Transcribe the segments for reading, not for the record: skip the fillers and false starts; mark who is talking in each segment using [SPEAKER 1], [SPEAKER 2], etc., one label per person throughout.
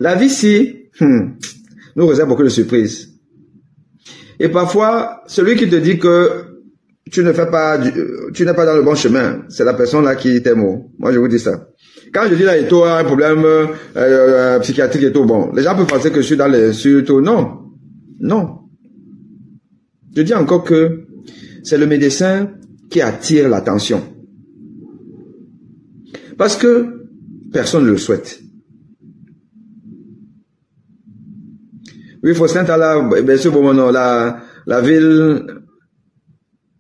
[SPEAKER 1] La vie ici nous réserve beaucoup de surprises. Et parfois, celui qui te dit que tu n'es pas dans le bon chemin, c'est la personne là qui t'aime. Moi, je vous dis ça. Quand je dis là, Eto a un problème psychiatrique et tout, bon, les gens peuvent penser que je suis dans les surtout. Non, non. Je dis encore que c'est le médecin qui attire l'attention. Parce que personne ne le souhaite. Oui, Faustin Tala, bien sûr, bon, non, la ville,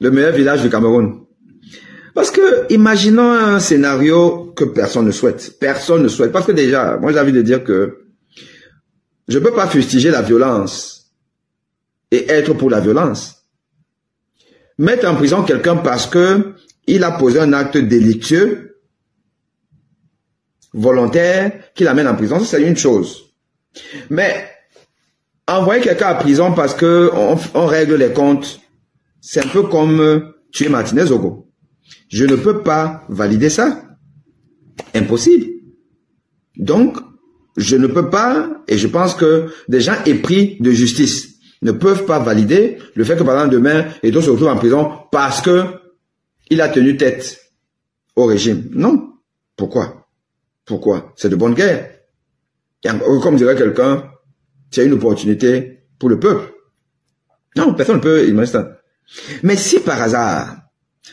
[SPEAKER 1] le meilleur village du Cameroun. Parce que, imaginons un scénario que personne ne souhaite. Personne ne souhaite. Parce que déjà, moi j'ai envie de dire que je ne peux pas fustiger la violence et être pour la violence. Mettre en prison quelqu'un parce que il a posé un acte délictueux, volontaire, qui l'amène en prison, c'est une chose. Mais envoyer quelqu'un en prison parce que on règle les comptes, c'est un peu comme tuer Martinez Ogo. Je ne peux pas valider ça. Impossible. Donc, je ne peux pas, et je pense que des gens épris de justice ne peuvent pas valider le fait que par exemple demain, Eto se retrouve en prison parce que il a tenu tête au régime. Non. Pourquoi? Pourquoi? C'est de bonne guerre. Et comme dirait quelqu'un, c'est une opportunité pour le peuple. Non, personne ne peut imaginer ça. Mais si par hasard,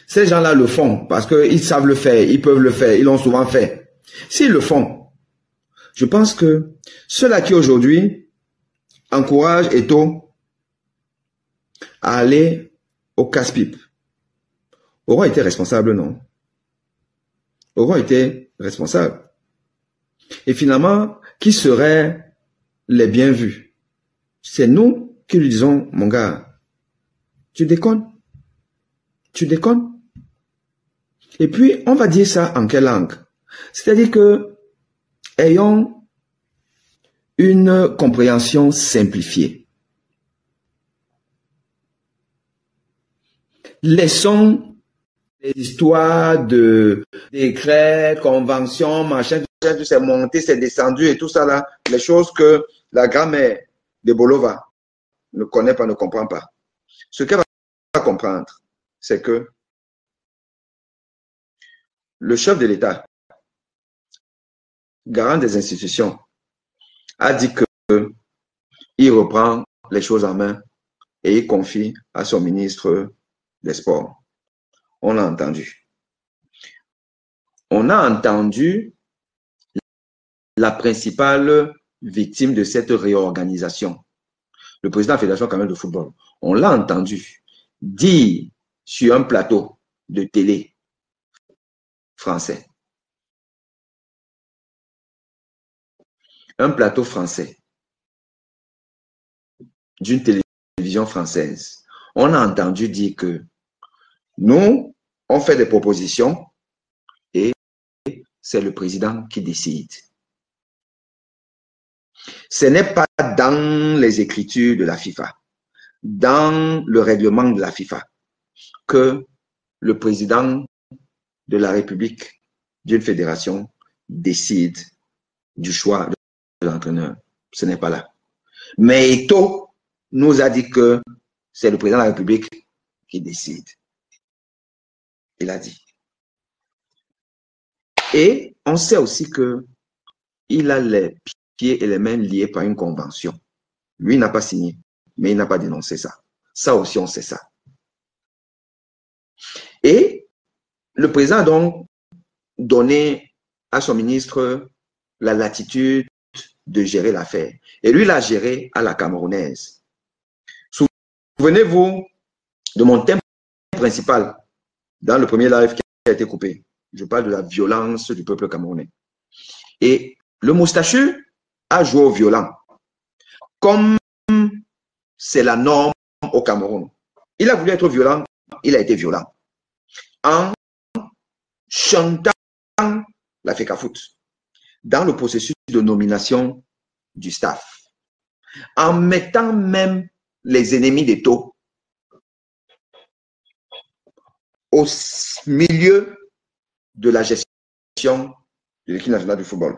[SPEAKER 1] ces gens-là le font parce qu'ils savent le faire, ils peuvent le faire, ils l'ont souvent fait. S'ils le font, je pense que ceux-là qui aujourd'hui encouragent Eto à aller au casse-pipe auront été responsables, non? Auront été responsables. Et finalement, qui seraient les bien vus? C'est nous qui lui disons, mon gars, tu déconnes? Tu déconnes? Et puis, on va dire ça en quelle langue? C'est-à-dire que, ayons une compréhension simplifiée. Laissons les histoires de décrets, conventions, machin, tout c'est monté, c'est descendu et tout ça là, les choses que la grand-mère de Bolova ne connaît pas, ne comprend pas. Ce qu'elle va comprendre, c'est que le chef de l'État, garant des institutions, a dit qu'il reprend les choses en main et il confie à son ministre des Sports. On l'a entendu. On a entendu la principale victime de cette réorganisation, le président de la Fédération camerounaise de football. On l'a entendu dire sur un plateau de télé français. Un plateau français d'une télévision française. On a entendu dire que nous, on fait des propositions et c'est le président qui décide. Ce n'est pas dans les écritures de la FIFA, dans le règlement de la FIFA, que le président de la République d'une fédération décide du choix de l'entraîneur. Ce n'est pas là. Mais Eto nous a dit que c'est le président de la République qui décide. Il a dit. Et on sait aussi qu'il a les pieds et les mains liés par une convention. Lui n'a pas signé, mais il n'a pas dénoncé ça. Ça aussi, on sait ça. Et le président a donc donné à son ministre la latitude de gérer l'affaire. Et lui l'a géré à la camerounaise. Souvenez-vous de mon thème principal dans le premier live qui a été coupé. Je parle de la violence du peuple camerounais. Et le moustachu a joué au violent. Comme c'est la norme au Cameroun. Il a voulu être violent, il a été violent. En chantant la FECAFOOT dans le processus de nomination du staff. En mettant même les ennemis d'Eto au milieu de la gestion de l'équipe nationale du football.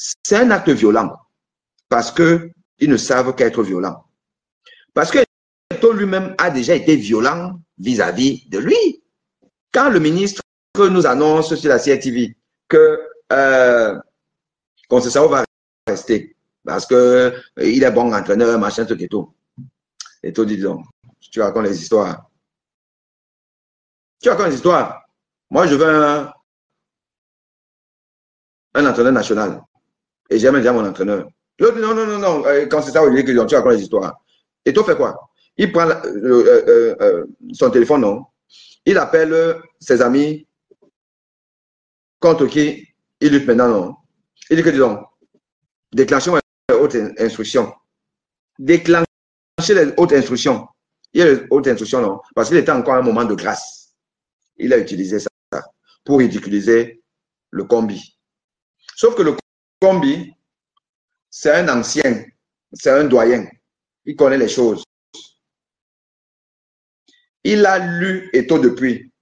[SPEAKER 1] c'est un acte violent parce qu'ils ne savent qu'être violents. Parce que Eto'o lui-même a déjà été violent vis-à-vis de lui. Quand le ministre nous annonce sur la CRTV que Conceição va rester parce qu'il est bon entraîneur, machin, truc et tout. Eto'o dit donc, tu racontes les histoires. Tu racontes les histoires. Moi, je veux un entraîneur national. Et j'aime déjà mon entraîneur. L'autre dit non. Quand c'est ça, il dit que tu racontes les histoires. Eto'o fait quoi? Il prend son téléphone, non? Il appelle ses amis contre qui il lutte maintenant, non? Il dit que, disons, déclencher les hautes instructions. Déclencher les hautes instructions. Il y a les hautes instructions, non? Parce qu'il était encore à un moment de grâce. Il a utilisé ça pour ridiculiser le combi. Sauf que le combi, c'est un ancien, c'est un doyen. Il connaît les choses. Il a lu Eto'o depuis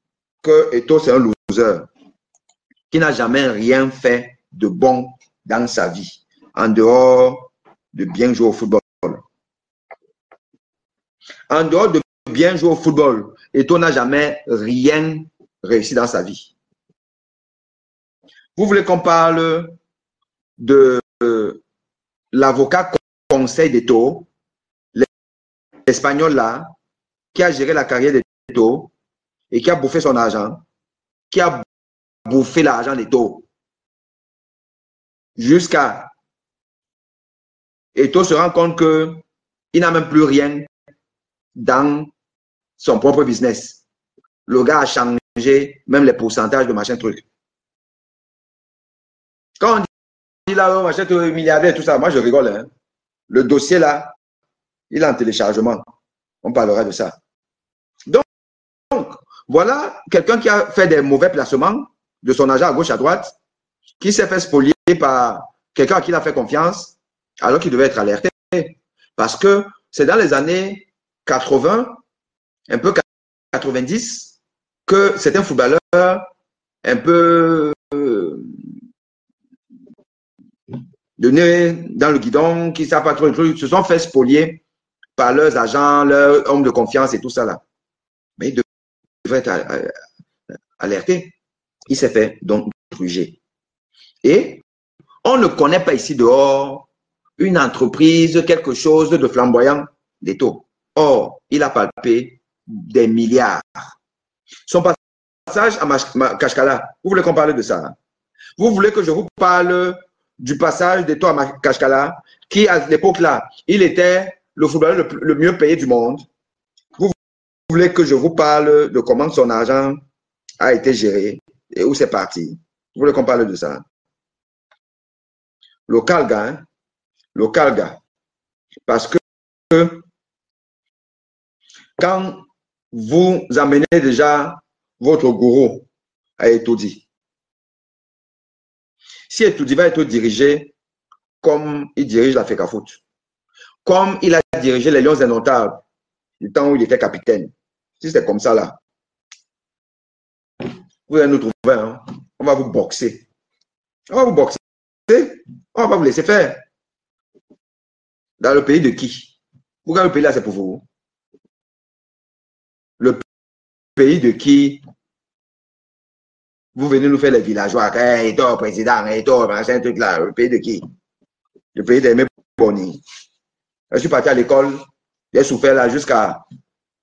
[SPEAKER 1] que Eto'o, c'est un loser qui n'a jamais rien fait de bon dans sa vie, en dehors de bien jouer au football. En dehors de bien jouer au football, Eto'o n'a jamais rien réussi dans sa vie. Vous voulez qu'on parle de l'avocat conseil d'Eto'o, l'Espagnol là, qui a géré la carrière d'Eto'o et qui a bouffé son argent, qui a bouffé l'argent d'Eto'o jusqu'à Eto'o se rend compte qu'il n'a même plus rien dans son propre business. Le gars a changé même les pourcentages de machin truc. Quand on dit là, machin truc, milliardaire, tout ça, moi je rigole. Hein. Le dossier là, il est en téléchargement. On parlera de ça. Donc voilà quelqu'un qui a fait des mauvais placements de son argent à gauche, à droite, qui s'est fait spolier par quelqu'un à qui il a fait confiance, alors qu'il devait être alerté. Parce que c'est dans les années 80, un peu 90, que certains footballeurs un peu de nez dans le guidon, qui ne savent pas trop le truc, se sont fait spolier par leurs agents, leurs hommes de confiance et tout ça là. Mais il devrait être alerté. Il s'est fait donc gruger. Et on ne connaît pas ici dehors une entreprise, quelque chose de flamboyant d'Eto'o. Or, il a palpé des milliards. Son passage à Kashkala, vous voulez qu'on parle de ça? Vous voulez que je vous parle du passage d'Eto'o à Kashkala, qui à l'époque là, il était le footballeur le mieux payé du monde. Vous voulez que je vous parle de comment son argent a été géré et où c'est parti? Vous voulez qu'on parle de ça? Local gars, hein? Local gars. Parce que quand vous amenez déjà votre gourou à Eto'o-Di, si Eto'o-Di va être dirigé comme il dirige la FECAFOOT, comme il a dirigé les Lions Indomptables du temps où il était capitaine, si c'est comme ça là, vous allez nous trouver, hein? On va vous boxer. On va vous boxer. On va pas vous laisser faire. Dans le pays de qui? Pourquoi le pays là c'est pour vous? Le pays de qui? Vous venez nous faire les villageois. Hey, toi, président, hey, toi, machin, truc là. Le pays de qui? Le pays d'Aimé Boni. Je suis parti à l'école. J'ai souffert là jusqu'à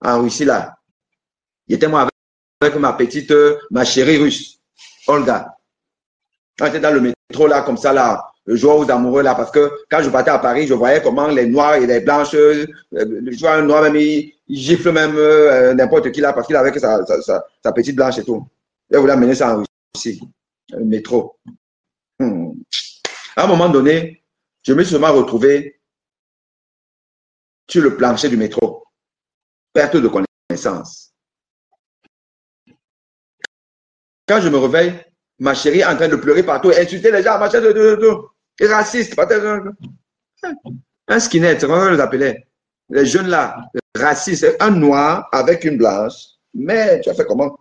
[SPEAKER 1] en Russie là. J'étais moi avec ma chérie russe, Olga. Quand j'étais dans le métro là, comme ça là, le jour aux amoureux là, parce que quand je partais à Paris, je voyais comment les noirs et les blanches, je vois un noir même, il gifle même n'importe qui là, parce qu'il avait que sa petite blanche et tout. Il voulait amener ça en Russie, le métro. À un moment donné, je me suis seulement retrouvé sur le plancher du métro. Perte de connaissance. Quand je me réveille, ma chérie est en train de pleurer partout, insulter les gens, machin et raciste. Un skinhead, c'est comment on les appelait. Les jeunes là, racistes, un noir avec une blanche. Mais tu as fait comment?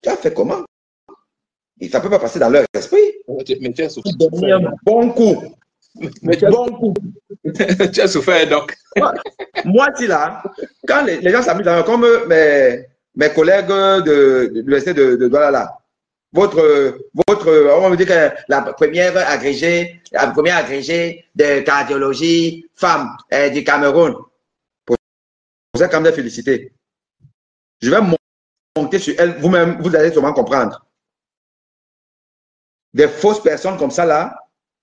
[SPEAKER 1] Tu as fait comment? Et ça ne peut pas passer dans leur esprit.
[SPEAKER 2] Mais tu as souffert.
[SPEAKER 1] Donner un bon coup.
[SPEAKER 2] Mais tu as,
[SPEAKER 1] Bon coup.
[SPEAKER 2] tu as souffert, donc.
[SPEAKER 1] Moi, si là, quand les gens s'amusent, comme mes collègues de l'université de Douala, là, on me dit que la première agrégée de cardiologie femme du Cameroun. Pour ça, quand même, féliciter. Je vais monter sur elle, vous-même, vous allez sûrement comprendre. Des fausses personnes comme ça, là,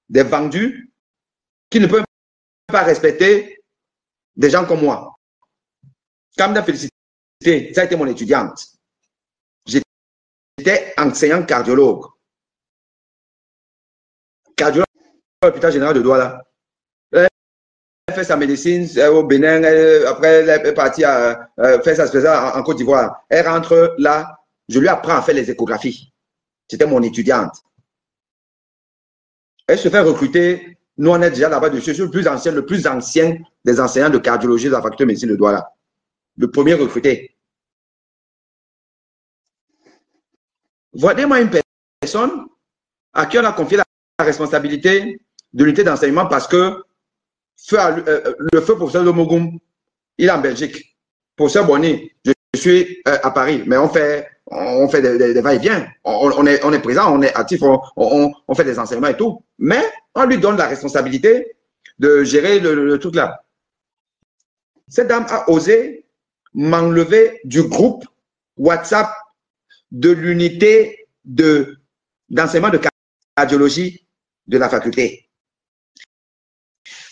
[SPEAKER 1] des vendus, qui ne peuvent pas respecter des gens comme moi. Quand même, féliciter, ça a été mon étudiante. J'étais enseignant cardiologue. Cardiologue à l'hôpital général de Douala. Elle fait sa médecine au Bénin, après elle est partie à faire sa spécialité en Côte d'Ivoire. Elle rentre là, je lui apprends à faire les échographies. C'était mon étudiante. Elle se fait recruter. Nous, on est déjà là-bas dessus. Je suis le plus ancien des enseignants de cardiologie de la faculté de médecine de Douala. Le premier recruté. Voyez-moi une personne à qui on a confié la responsabilité de l'unité d'enseignement parce que le feu professeur Lomogoum, il est en Belgique. Professeur Bonny, je suis à Paris, mais on fait des va-et-vient. On est présent, on est actif, on fait des enseignements et tout. Mais on lui donne la responsabilité de gérer le truc là. Cette dame a osé m'enlever du groupe WhatsApp de l'unité d'enseignement de cardiologie de la faculté.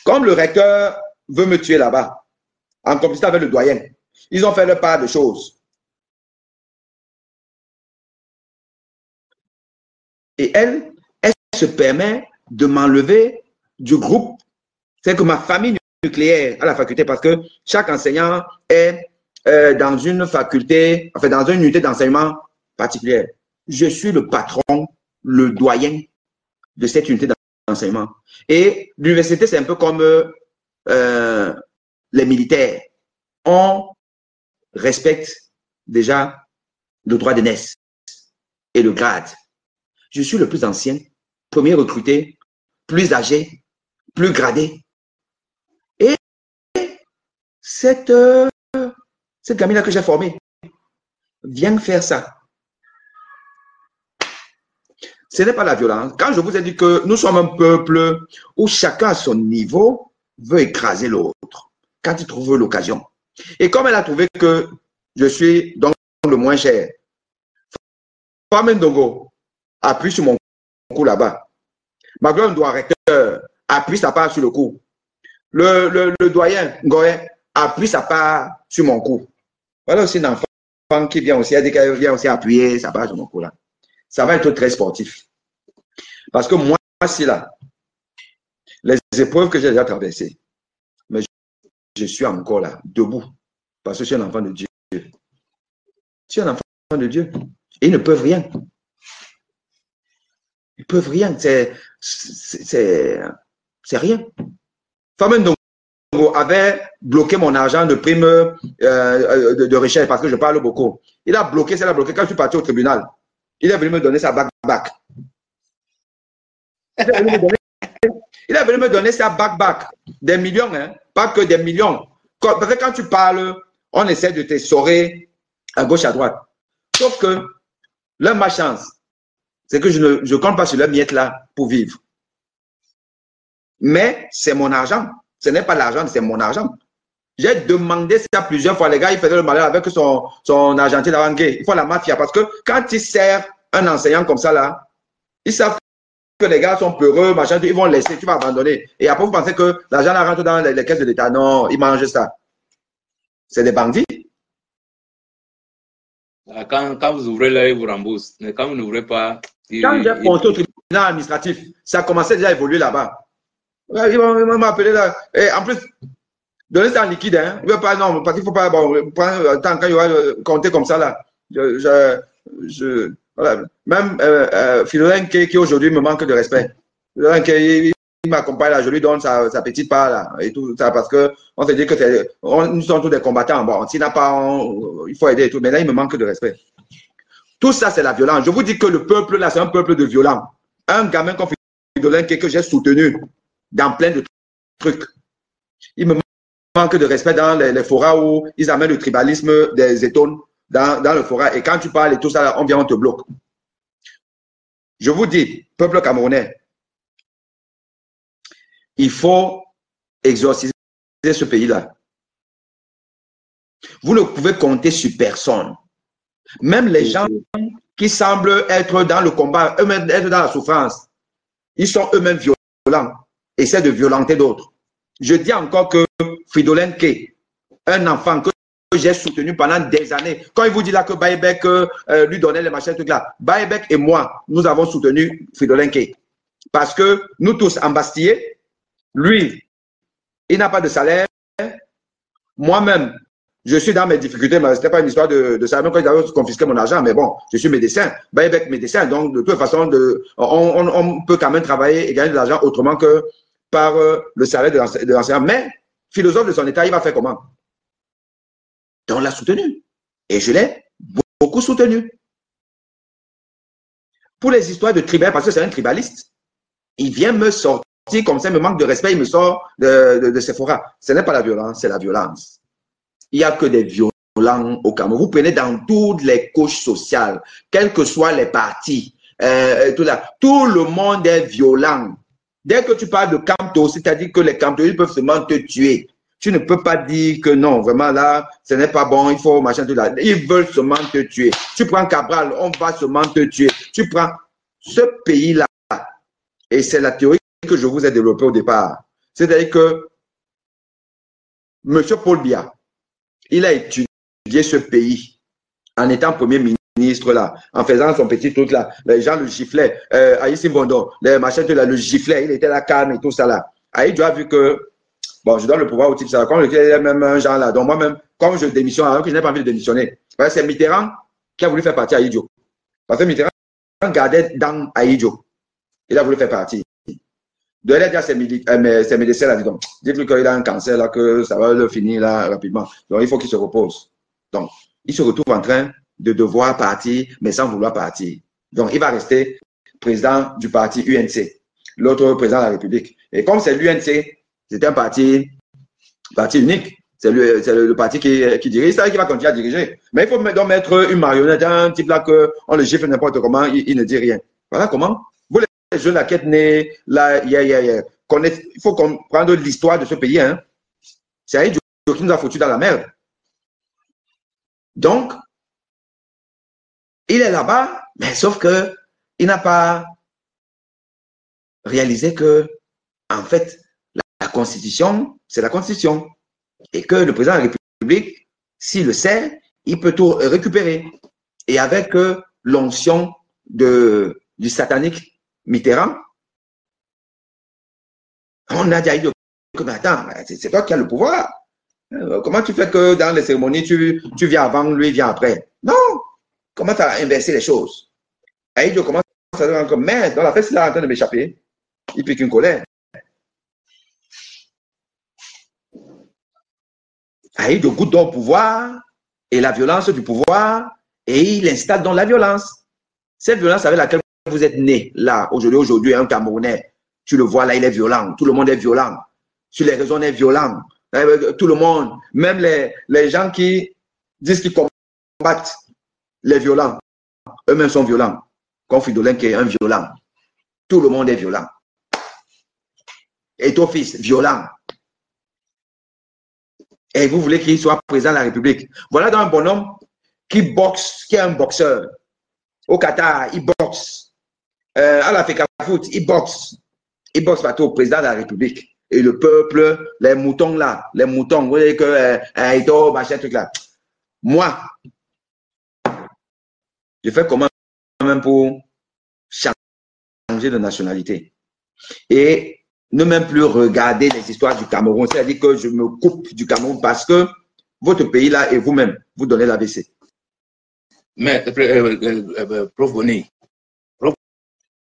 [SPEAKER 1] Comme le recteur veut me tuer là-bas, en complicité avec le doyen, ils ont fait leur part de choses. Et elle se permet de m'enlever du groupe. C'est que ma famille nucléaire à la faculté, parce que chaque enseignant est dans une faculté, enfin dans une unité d'enseignement particulière. Je suis le patron, le doyen de cette unité d'enseignement. Et l'université, c'est un peu comme les militaires. On respecte déjà le droit d'aînesse et le grade. Je suis le plus ancien, premier recruté, plus âgé, plus gradé. Et cette gamine-là que j'ai formée vient faire ça. Ce n'est pas la violence. Quand je vous ai dit que nous sommes un peuple où chacun à son niveau veut écraser l'autre quand il trouve l'occasion. Et comme elle a trouvé que je suis donc le moins cher, Femme Ndongo appuie sur mon cou là-bas. Magloire doit recteur appuie sa part sur le cou. Le doyen Ngoé appuie sa part sur mon cou. Voilà aussi un enfant qui vient aussi, elle dit qu'elle vient aussi appuyer sa part sur mon cou là. Ça va être très sportif. Parce que moi, c'est là, les épreuves que j'ai déjà traversées, mais je suis encore là, debout, parce que je suis un enfant de Dieu. Je suis un enfant de Dieu. Et ils ne peuvent rien. Ils ne peuvent rien. C'est rien. Femme Ndongo avait bloqué mon argent de prime de recherche parce que je parle beaucoup. Il a bloqué, ça l'a bloqué quand je suis parti au tribunal. Il est venu me donner sa back. Il est venu me donner sa back. Des millions, hein? Pas que des millions. Parce que quand tu parles, on essaie de t'essorer à gauche, à droite. Sauf que leur malchance, c'est que je ne compte pas sur leur miette là pour vivre. Mais c'est mon argent. Ce n'est pas l'argent, c'est mon argent. J'ai demandé ça plusieurs fois. Les gars, ils faisaient le malheur avec son argentier d'Arangé. Ils font la mafia parce que quand ils servent un enseignant comme ça là, ils savent que les gars sont peureux, machin, ils vont laisser, tu vas abandonner. Et après, vous pensez que l'argent rentre dans les caisses de l'État. Non, ils mangent ça. C'est des bandits.
[SPEAKER 2] Quand vous ouvrez là, ils vous remboursent. Mais quand vous n'ouvrez pas...
[SPEAKER 1] Quand j'ai monté au tribunal administratif, ça a commencé déjà à évoluer là-bas. Ils vont m'appeler là. Et en plus, donner ça en liquide, hein. Pas, non, parce qu'il ne faut pas prendre tant quand il y aura compter comme ça là. Voilà. Même Philolin qui aujourd'hui me manque de respect. Philolin qui m'accompagne là, je lui donne sa petite part là et tout ça parce que on se dit que nous sommes tous des combattants. Bon, s'il n'a pas, il faut aider et tout. Mais là, il me manque de respect. Tout ça, c'est la violence. Je vous dis que le peuple là, c'est un peuple de violents. Un gamin comme Fridolin que j'ai soutenu dans plein de trucs. Il me manque de respect dans les forats où ils amènent le tribalisme des étones dans le forat. Et quand tu parles et tout ça, on vient, on te bloque. Je vous dis, peuple camerounais, il faut exorciser ce pays-là. Vous ne pouvez compter sur personne. Même les gens qui semblent être dans le combat, eux-mêmes être dans la souffrance, ils sont eux-mêmes violents, essaient de violenter d'autres. Je dis encore que Fridolin K, un enfant que j'ai soutenu pendant des années, quand il vous dit là que Baïbek lui donnait les machins, trucs là, Baïbek et moi, nous avons soutenu Fridolin K. Parce que nous tous embastillés, lui, il n'a pas de salaire. Moi-même, je suis dans mes difficultés, mais ce n'était pas une histoire de ça. Même quand ils avaient confisqué mon argent, mais bon, je suis médecin, Baïbek médecin, donc de toute façon, on peut quand même travailler et gagner de l'argent autrement que par le salaire de l'enseignant. Mais, philosophe de son état, il va faire comment? Donc, on l'a soutenu. Et je l'ai beaucoup soutenu. Pour les histoires de tribal, parce que c'est un tribaliste, il vient me sortir comme ça, il me manque de respect, il me sort de ses forats. Ce n'est pas la violence, c'est la violence. Il n'y a que des violents au Cameroun. Vous prenez dans toutes les couches sociales, quels que soient les partis, tout le monde est violent. Dès que tu parles de Camto, c'est-à-dire que les Camto, ils peuvent seulement te tuer. Tu ne peux pas dire que non, vraiment là, ce n'est pas bon, il faut machin, tout là. Ils veulent seulement te tuer. Tu prends Cabral, on va seulement te tuer. Tu prends ce pays-là, et c'est la théorie que je vous ai développée au départ. C'est-à-dire que M. Paul Biya, il a étudié ce pays en étant premier ministre là, en faisant son petit truc là. Les gens le giflaient. Aïssim Bondo, les machins là, le giflaient. Il était là calme et tout ça là. Aïdjo a vu que, bon, je donne le pouvoir au type ça. Comme il y a même un genre là. Donc moi-même, comme je démissionne, alors que je n'ai pas envie de démissionner. C'est Mitterrand qui a voulu faire partie Aïdjo. Parce que Mitterrand gardait dans Aïdjo. Il a voulu faire partie. De l'aide à ses médecins là, donc, dites-lui qu'il a un cancer là, que ça va le finir là rapidement. Donc il faut qu'il se repose. Donc, il se retrouve en train de devoir partir, mais sans vouloir partir. Donc, il va rester président du parti UNC, l'autre président de la République. Et comme c'est l'UNC, c'est un parti unique. C'est le parti qui dirige, c'est qui va continuer à diriger. Mais il faut donc mettre une marionnette, un type là qu'on le gifle n'importe comment, il ne dit rien. Voilà comment. Vous les jeunes la quête née, là, il faut comprendre l'histoire de ce pays. Hein. C'est Aïdjo qui nous a foutu dans la merde. Donc, il est là-bas, mais sauf que il n'a pas réalisé que, en fait, la Constitution, c'est la Constitution. Et que le président de la République, s'il le sait, il peut tout récupérer. Et avec l'onction du satanique Mitterrand, on a dit que, attends, c'est toi qui as le pouvoir. Comment tu fais que dans les cérémonies, tu viens avant, lui vient après? Non! Comment tu as inversé les choses? Aïdjo commence à dire encore, mais dans la fête, il est en train de m'échapper. Il pique une colère. Aïdjo goûte au pouvoir et la violence du pouvoir et il installe dans la violence. Cette violence avec laquelle vous êtes né, là, aujourd'hui, un Camerounais, tu le vois là, il est violent. Tout le monde est violent. Sur les réseaux, on est violent. Tout le monde, même les gens qui disent qu'ils combattent les violents, eux-mêmes sont violents. Comme Fridolin qui est un violent. Tout le monde est violent. Et ton fils, violent. Et vous voulez qu'il soit président de la République. Voilà dans un bonhomme qui boxe, qui est un boxeur. Au Qatar, il boxe. À la Foot, il boxe. Il boxe partout au président de la République. Et le peuple, les moutons là, les moutons, vous voyez que machin, truc là. Moi, je fais comment même pour changer de nationalité. Et ne même plus regarder les histoires du Cameroun. C'est-à-dire que je me coupe du Cameroun parce que votre pays là et vous-même, vous donnez l'AVC.
[SPEAKER 2] Mais, Prof Boni.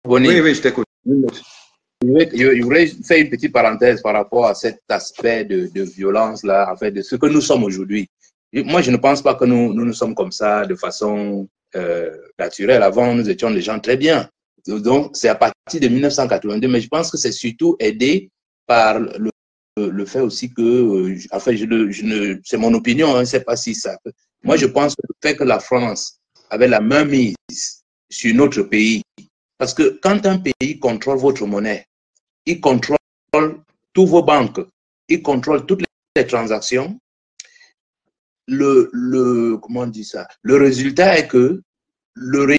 [SPEAKER 1] Oui, je t'écoute.
[SPEAKER 2] Je voudrais faire une petite parenthèse par rapport à cet aspect de violence là, en fait, de ce que nous sommes aujourd'hui. Moi, je ne pense pas que nous sommes comme ça de façon naturelle. Avant, nous étions des gens très bien. Donc, c'est à partir de 1982, mais je pense que c'est surtout aidé par le fait aussi que, enfin, c'est mon opinion, je ne sais pas si ça peut. Moi, je pense que le fait que la France avait la main mise sur notre pays, parce que quand un pays contrôle votre monnaie, il contrôle toutes vos banques, il contrôle toutes les transactions, comment on dit ça? Le résultat est que le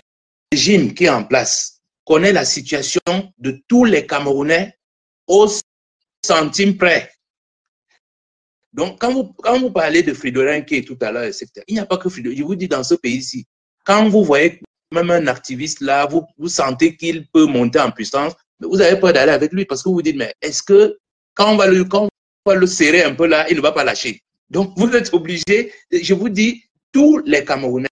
[SPEAKER 2] régime qui est en place connaît la situation de tous les Camerounais au centime près. Donc, quand vous parlez de Fridolin qui est tout à l'heure, etc., il n'y a pas que Fridolin. Je vous dis, dans ce pays-ci, quand vous voyez même un activiste là, vous sentez qu'il peut monter en puissance, mais vous avez peur d'aller avec lui parce que vous vous dites, mais est-ce que quand on va le serrer un peu là, il ne va pas lâcher? Donc, vous êtes obligé, je vous dis, tous les Camerounais,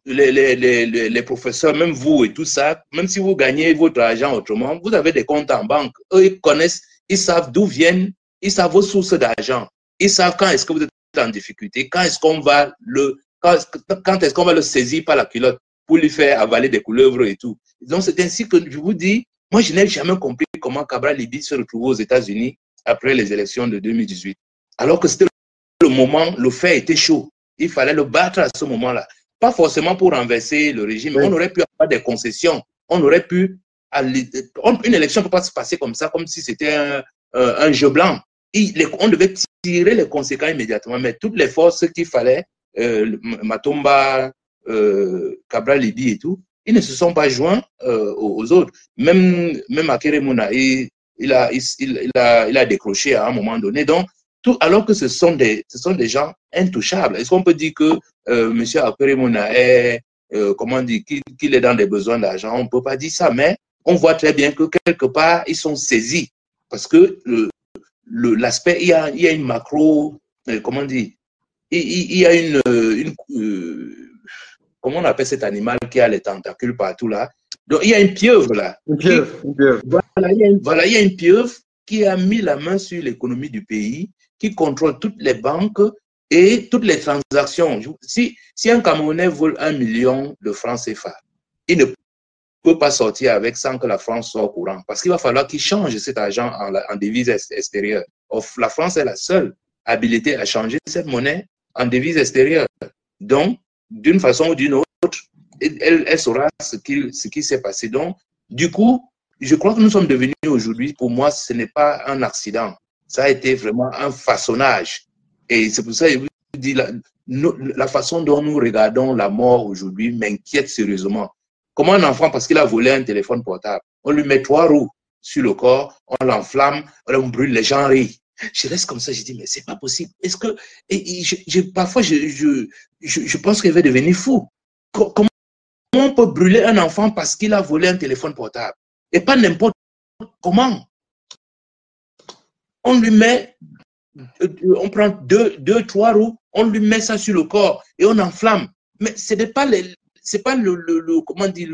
[SPEAKER 2] les professeurs, même vous et tout ça, même si vous gagnez votre argent autrement, vous avez des comptes en banque. Eux, ils connaissent, ils savent d'où viennent, ils savent vos sources d'argent. Ils savent quand est-ce que vous êtes en difficulté, quand est-ce qu'on va quand est-ce qu'on va le saisir par la culotte pour lui faire avaler des couleuvres et tout. Donc, c'est ainsi que je vous dis, moi, je n'ai jamais compris comment Cabral Libby se retrouvait aux États-Unis après les élections de 2018. Alors que c'était le moment, le fait était chaud. Il fallait le battre à ce moment-là. Pas forcément pour renverser le régime. Oui. On aurait pu avoir des concessions. On aurait pu... Une élection ne peut pas se passer comme ça, comme si c'était un jeu blanc. On devait tirer les conséquences immédiatement. Mais toutes les forces qu'il fallait, Matomba, Cabral Libby et tout, ils ne se sont pas joints aux autres. Même Akere Mouna, il a décroché à un moment donné. Donc, alors que ce sont des gens intouchables. Est-ce qu'on peut dire que M. Akere Mouna est, comment dire, qu'il est dans des besoins d'argent? On ne peut pas dire ça, mais on voit très bien que quelque part, ils sont saisis. Parce que l'aspect, il y a une macro, comment dire, il y a comment on appelle cet animal qui a les tentacules partout là? Donc, il y a une pieuvre là.
[SPEAKER 1] Une pieuvre.
[SPEAKER 2] Voilà, il y a une pieuvre qui a mis la main sur l'économie du pays, qui contrôle toutes les banques et toutes les transactions. Si un Camerounais vole 1 million de francs CFA, il ne peut pas sortir avec sans que la France soit au courant. Parce qu'il va falloir qu'il change cet argent en devise extérieure. La France est la seule habilitée à changer cette monnaie en devise extérieure. Donc, d'une façon ou d'une autre, elle saura ce qui s'est passé. Donc, du coup, je crois que nous sommes devenus aujourd'hui, pour moi, ce n'est pas un accident. Ça a été vraiment un façonnage. Et c'est pour ça que je vous dis, la façon dont nous regardons la mort aujourd'hui m'inquiète sérieusement. Comment un enfant, parce qu'il a volé un téléphone portable, on lui met 3 roues sur le corps, on l'enflamme, on brûle, les gens rient. Je reste comme ça, je dis, mais c'est pas possible. Est-ce que, parfois, je pense qu'il va devenir fou. Comment on peut brûler un enfant parce qu'il a volé un téléphone portable? Et pas n'importe comment. On lui met, on prend 2-3 roues, on lui met ça sur le corps et on enflamme. Mais ce n'est pas c'est pas comment dire,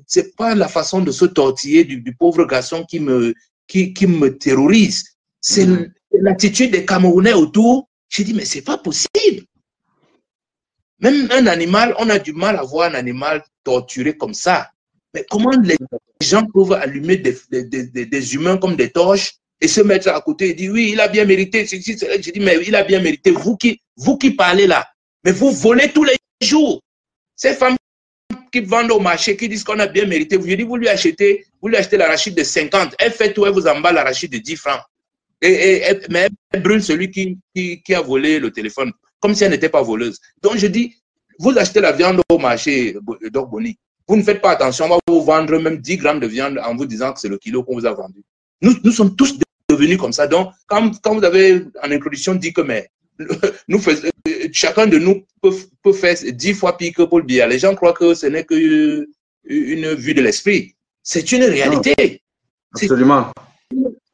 [SPEAKER 2] c'est pas la façon de se tortiller du pauvre garçon qui me terrorise. C'est l'attitude des Camerounais autour. J'ai dit, mais c'est pas possible. Même un animal, on a du mal à voir un animal torturé comme ça. Mais comment les gens peuvent allumer des humains comme des torches et se mettre à côté et dire, oui, il a bien mérité. J'ai dit, mais il a bien mérité. Vous qui parlez là, mais vous volez tous les jours. Ces femmes qui vendent au marché, qui disent qu'on a bien mérité, vous lui achetez l'arachide de 50, elle fait tout, elle vous emballe l'arachide de 10 francs. Mais elle brûle celui qui a volé le téléphone, comme si elle n'était pas voleuse. Donc je dis, vous achetez la viande au marché, Doc Boni, vous ne faites pas attention, on va vous vendre même 10 grammes de viande en vous disant que c'est le kilo qu'on vous a vendu. Nous sommes tous devenus comme ça. Donc, quand vous avez en introduction dit que chacun de nous peut faire 10 fois pire que Paul Biya. Les gens croient que ce n'est qu'une vue de l'esprit. C'est une réalité.
[SPEAKER 1] Non, absolument.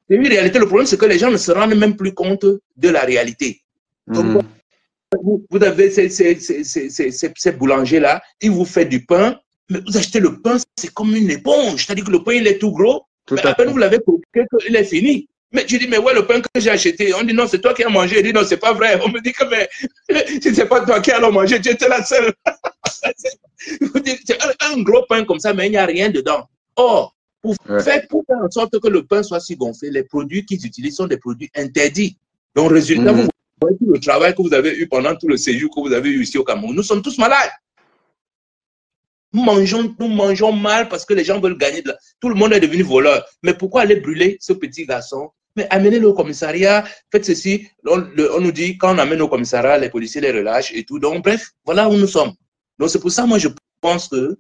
[SPEAKER 2] C'est une réalité. Le problème, c'est que les gens ne se rendent même plus compte de la réalité. Donc, vous avez ces boulangers-là, ils vous font du pain, mais vous achetez le pain, c'est comme une éponge. C'est-à-dire que le pain, il est tout gros, mais après, vous l'avez coupé, il est fini. Mais tu dis, mais ouais, le pain que j'ai acheté. On dit, non, c'est toi qui as mangé. Il dit, non, c'est pas vrai. On me dit que, mais si c'est pas toi qui as mangé, tu étais la seule. Un gros pain comme ça, mais il n'y a rien dedans. Or, pour faire en sorte que le pain soit si gonflé, les produits qu'ils utilisent sont des produits interdits. Donc, résultat, vous voyez tout le travail que vous avez eu pendant tout le séjour que vous avez eu ici au Cameroun. Nous sommes tous malades. Nous mangeons mal parce que les gens veulent gagner de la... Tout le monde est devenu voleur. Mais pourquoi aller brûler ce petit garçon? Mais amenez-le au commissariat, faites ceci. On nous dit, quand on amène au commissariat, les policiers les relâchent et tout. Donc, bref, voilà où nous sommes. Donc, c'est pour ça, moi, je pense que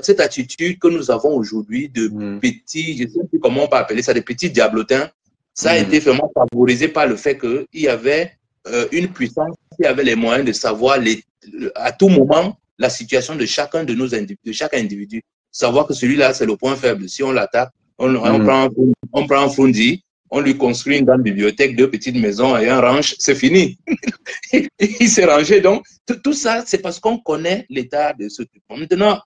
[SPEAKER 2] cette attitude que nous avons aujourd'hui de petits, je ne sais plus comment on peut appeler ça, des petits diablotins, ça a été vraiment favorisé par le fait qu'il y avait une puissance qui avait les moyens de savoir à tout moment la situation de chacun de chaque individu. Savoir que celui-là, c'est le point faible. Si on l'attaque, on prend un Frundi, on lui construit une grande bibliothèque, 2 petites maisons et un ranch, c'est fini. Il s'est rangé. Donc, tout ça, c'est parce qu'on connaît l'état de ce truc. Maintenant,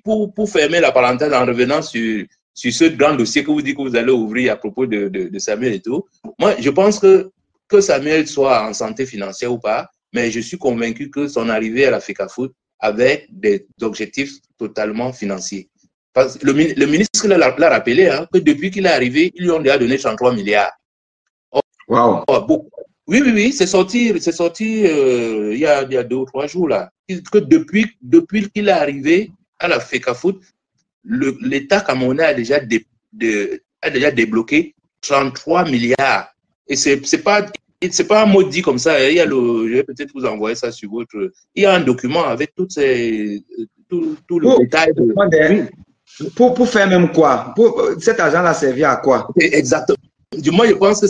[SPEAKER 2] pour fermer la parenthèse en revenant sur ce grand dossier que vous dites que vous allez ouvrir à propos de Samuel et tout, moi, je pense que Samuel soit en santé financière ou pas, mais je suis convaincu que son arrivée à la FECAFOOT avait des objectifs totalement financiers. Parce que le ministre l'a rappelé, hein, que depuis qu'il est arrivé, ils lui ont déjà donné 33 milliards.
[SPEAKER 1] Wow.
[SPEAKER 2] Oui, c'est sorti il y a 2 ou 3 jours là. Que depuis qu'il est arrivé à la FECAFOOT, l'État camerounais a déjà débloqué 33 milliards. Et c'est pas un mot dit comme ça. Je vais peut-être vous envoyer ça sur votre. Il y a un document avec tout le détail.
[SPEAKER 1] Pour faire même quoi? Cet argent-là servi à quoi?
[SPEAKER 2] Exactement. Du moins, je pense que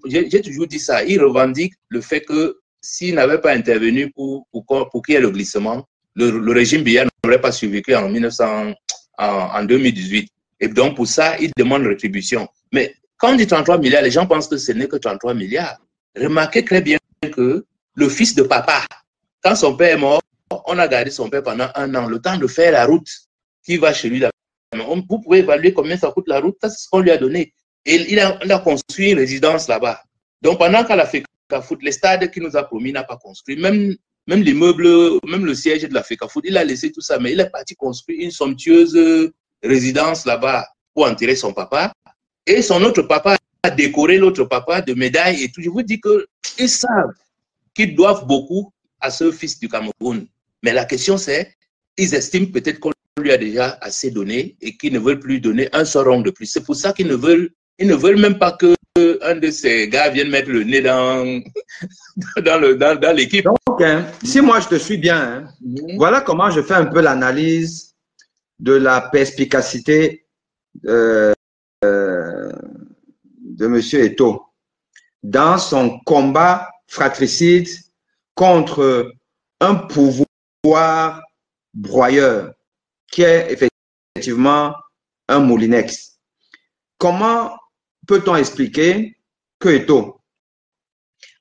[SPEAKER 2] j'ai toujours dit ça. Il revendique le fait que s'il n'avait pas intervenu pour qu'il y ait le glissement, le régime Biya n'aurait pas survécu en 2018. Et donc, pour ça, il demande rétribution. Mais quand on dit 33 milliards, les gens pensent que ce n'est que 33 milliards. Remarquez très bien que le fils de papa, quand son père est mort, on a gardé son père pendant 1 an, le temps de faire la route qui va chez lui. Vous pouvez évaluer combien ça coûte la route, ça c'est ce qu'on lui a donné. Et il a construit une résidence là-bas. Donc, pendant qu'à la FECAFOOT, les stades qu'il nous a promis, il n'a pas construit. Même l'immeuble, même le siège de la FECAFOOT, il a laissé tout ça, mais il est parti construire une somptueuse résidence là-bas pour enterrer son papa. Et son autre papa a décoré l'autre papa de médailles et tout. Je vous dis qu'ils savent qu'ils doivent beaucoup à ce fils du Cameroun. Mais la question, c'est, ils estiment peut-être qu'on lui a déjà assez donné et qu'ils ne veulent plus donner un seul rond de plus. C'est pour ça qu'ils ne veulent même pas que un de ces gars vienne mettre le nez dans l'équipe.
[SPEAKER 1] Donc, si moi je te suis bien, voilà comment je fais un peu l'analyse de la perspicacité de M. Eto'o dans son combat fratricide contre un pouvoir broyeur qui est effectivement un moulinex. Comment peut-on expliquer que Eto'o,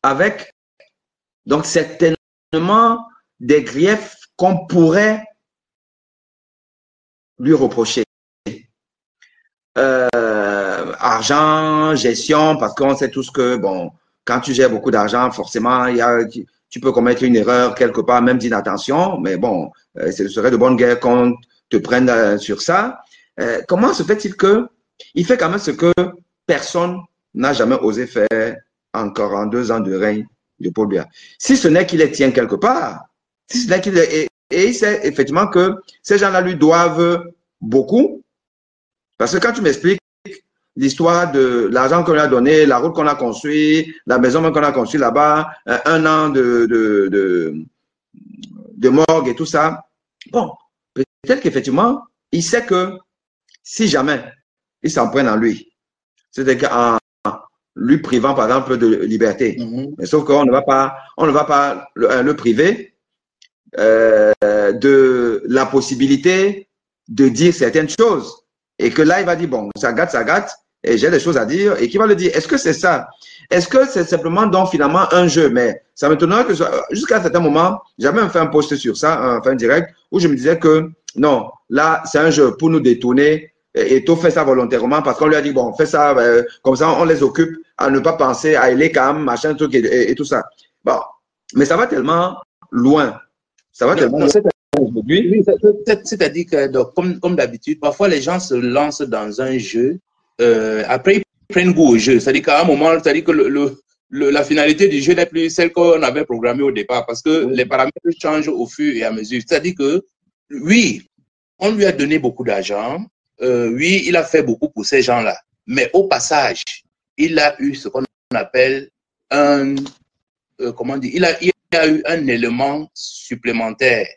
[SPEAKER 1] avec donc certainement des griefs qu'on pourrait lui reprocher, argent, gestion, parce qu'on sait tous que bon, quand tu gères beaucoup d'argent, forcément, tu peux commettre une erreur quelque part, même d'inattention, mais bon, ce serait de bonne guerre qu'on te prenne sur ça. Comment se fait-il qu'il fait quand même ce que personne n'a jamais osé faire encore en 2 ans de règne de Paul Biya? Si ce n'est qu'il les tient quelque part, si ce n'est qu'il et il sait effectivement que ces gens-là lui doivent beaucoup, parce que quand tu m'expliques l'histoire de l'argent qu'on a donné, la route qu'on a construite, la maison qu'on a construite là-bas, 1 an de morgue et tout ça. Bon, peut-être qu'effectivement, il sait que si jamais ils s'en prennent en lui, c'est-à-dire qu'en lui privant par exemple de liberté, mais sauf qu'on ne va pas le priver de la possibilité de dire certaines choses. Et que là, il va dire, bon, ça gâte, et j'ai des choses à dire, et qui va le dire. Est-ce que c'est ça? Est-ce que c'est simplement donc finalement un jeu? Mais ça m'étonnerait que jusqu'à un certain moment, j'avais même fait un post sur ça, un direct, où je me disais que non, là, c'est un jeu pour nous détourner Eto'o fait ça volontairement parce qu'on lui a dit, bon, fais ça, comme ça, on les occupe à ne pas penser à Elekam, machin, truc et tout ça. Bon, mais ça va tellement loin. Ça va tellement loin aujourd'hui.
[SPEAKER 2] Oui, c'est-à-dire que, donc, comme d'habitude, parfois les gens se lancent dans un jeu, après ils prennent goût au jeu. C'est-à-dire qu'à un moment, c'est-à-dire que la finalité du jeu n'est plus celle qu'on avait programmée au départ parce que les paramètres changent au fur et à mesure. C'est-à-dire que, oui, on lui a donné beaucoup d'argent, oui, il a fait beaucoup pour ces gens-là, mais au passage, il a eu ce qu'on appelle un, comment dire, il a eu un élément supplémentaire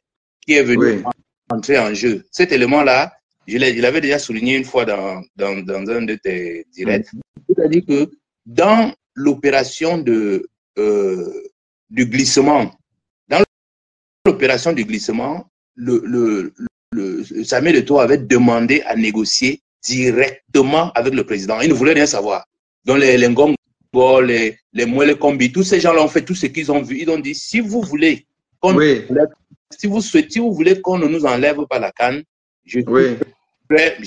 [SPEAKER 2] qui est venu entrer en jeu. Cet élément-là, je l'avais déjà souligné une fois dans un de tes directs, c'est-à-dire que dans l'opération du glissement, Samuel Eto'o avait demandé à négocier directement avec le président. Il ne voulait rien savoir. Donc les Ngongo, les Mwele Kombi, tous ces gens-là ont fait tout ce qu'ils ont vu. Ils ont dit, si vous voulez qu'on si vous voulez qu'on ne nous enlève pas la canne, je suis prêt.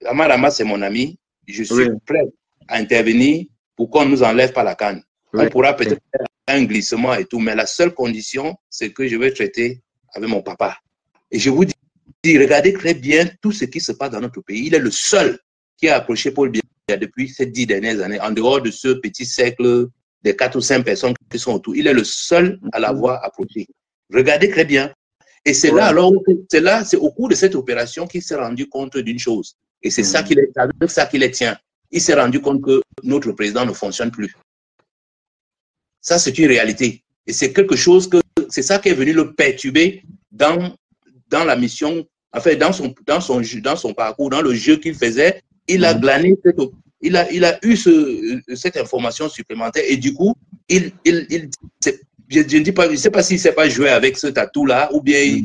[SPEAKER 2] Amarama, c'est mon ami. Je suis prêt à intervenir pour qu'on ne nous enlève pas la canne. On pourra peut-être faire un glissement et tout, mais la seule condition, c'est que je vais traiter avec mon papa. Et je vous dis, regardez très bien tout ce qui se passe dans notre pays. Il est le seul qui a approché Paul Biya depuis ces 10 dernières années, en dehors de ce petit cercle des 4 ou 5 personnes qui sont autour. Il est le seul à l'avoir approché. Regardez très bien. Et c'est là, alors, c'est au cours de cette opération qu'il s'est rendu compte d'une chose. Et c'est ça avec ça qu'il les tient. Il s'est rendu compte que notre président ne fonctionne plus. Ça, c'est une réalité. Et c'est quelque chose c'est ça qui est venu le perturber dans la mission, enfin, dans son parcours, dans le jeu qu'il faisait. Il a glané, il a eu cette information supplémentaire et du coup, je ne dis pas, je ne sais pas s'il ne sait pas jouer avec ce tatou-là ou bien,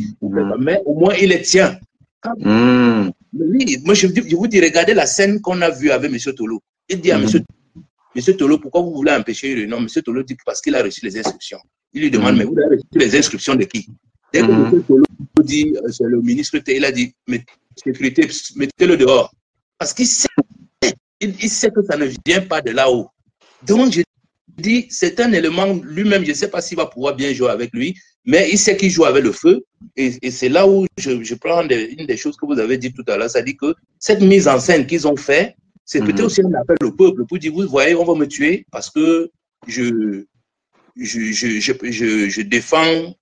[SPEAKER 2] mais au moins il les tient. Oui, moi je vous dis, regardez la scène qu'on a vue avec M. Tolo. Il dit à Monsieur Tolo, pourquoi vous voulez empêcher le nom? M. Tolo dit parce qu'il a reçu les instructions. Il lui demande, mais vous avez reçu les instructions de qui? Dès que M. Tolo dit, c'est le ministre, il a dit, sécurité, mettez-le dehors. Parce qu'il sait, il sait que ça ne vient pas de là-haut. Donc, je dis, c'est un élément, lui-même, je ne sais pas s'il va pouvoir bien jouer avec lui, mais il sait qu'il joue avec le feu. Et c'est là où je prends une des choses que vous avez dit tout à l'heure, c'est-à-dire que cette mise en scène qu'ils ont fait, c'est peut-être aussi un appel au peuple pour dire, vous voyez, on va me tuer parce que je défends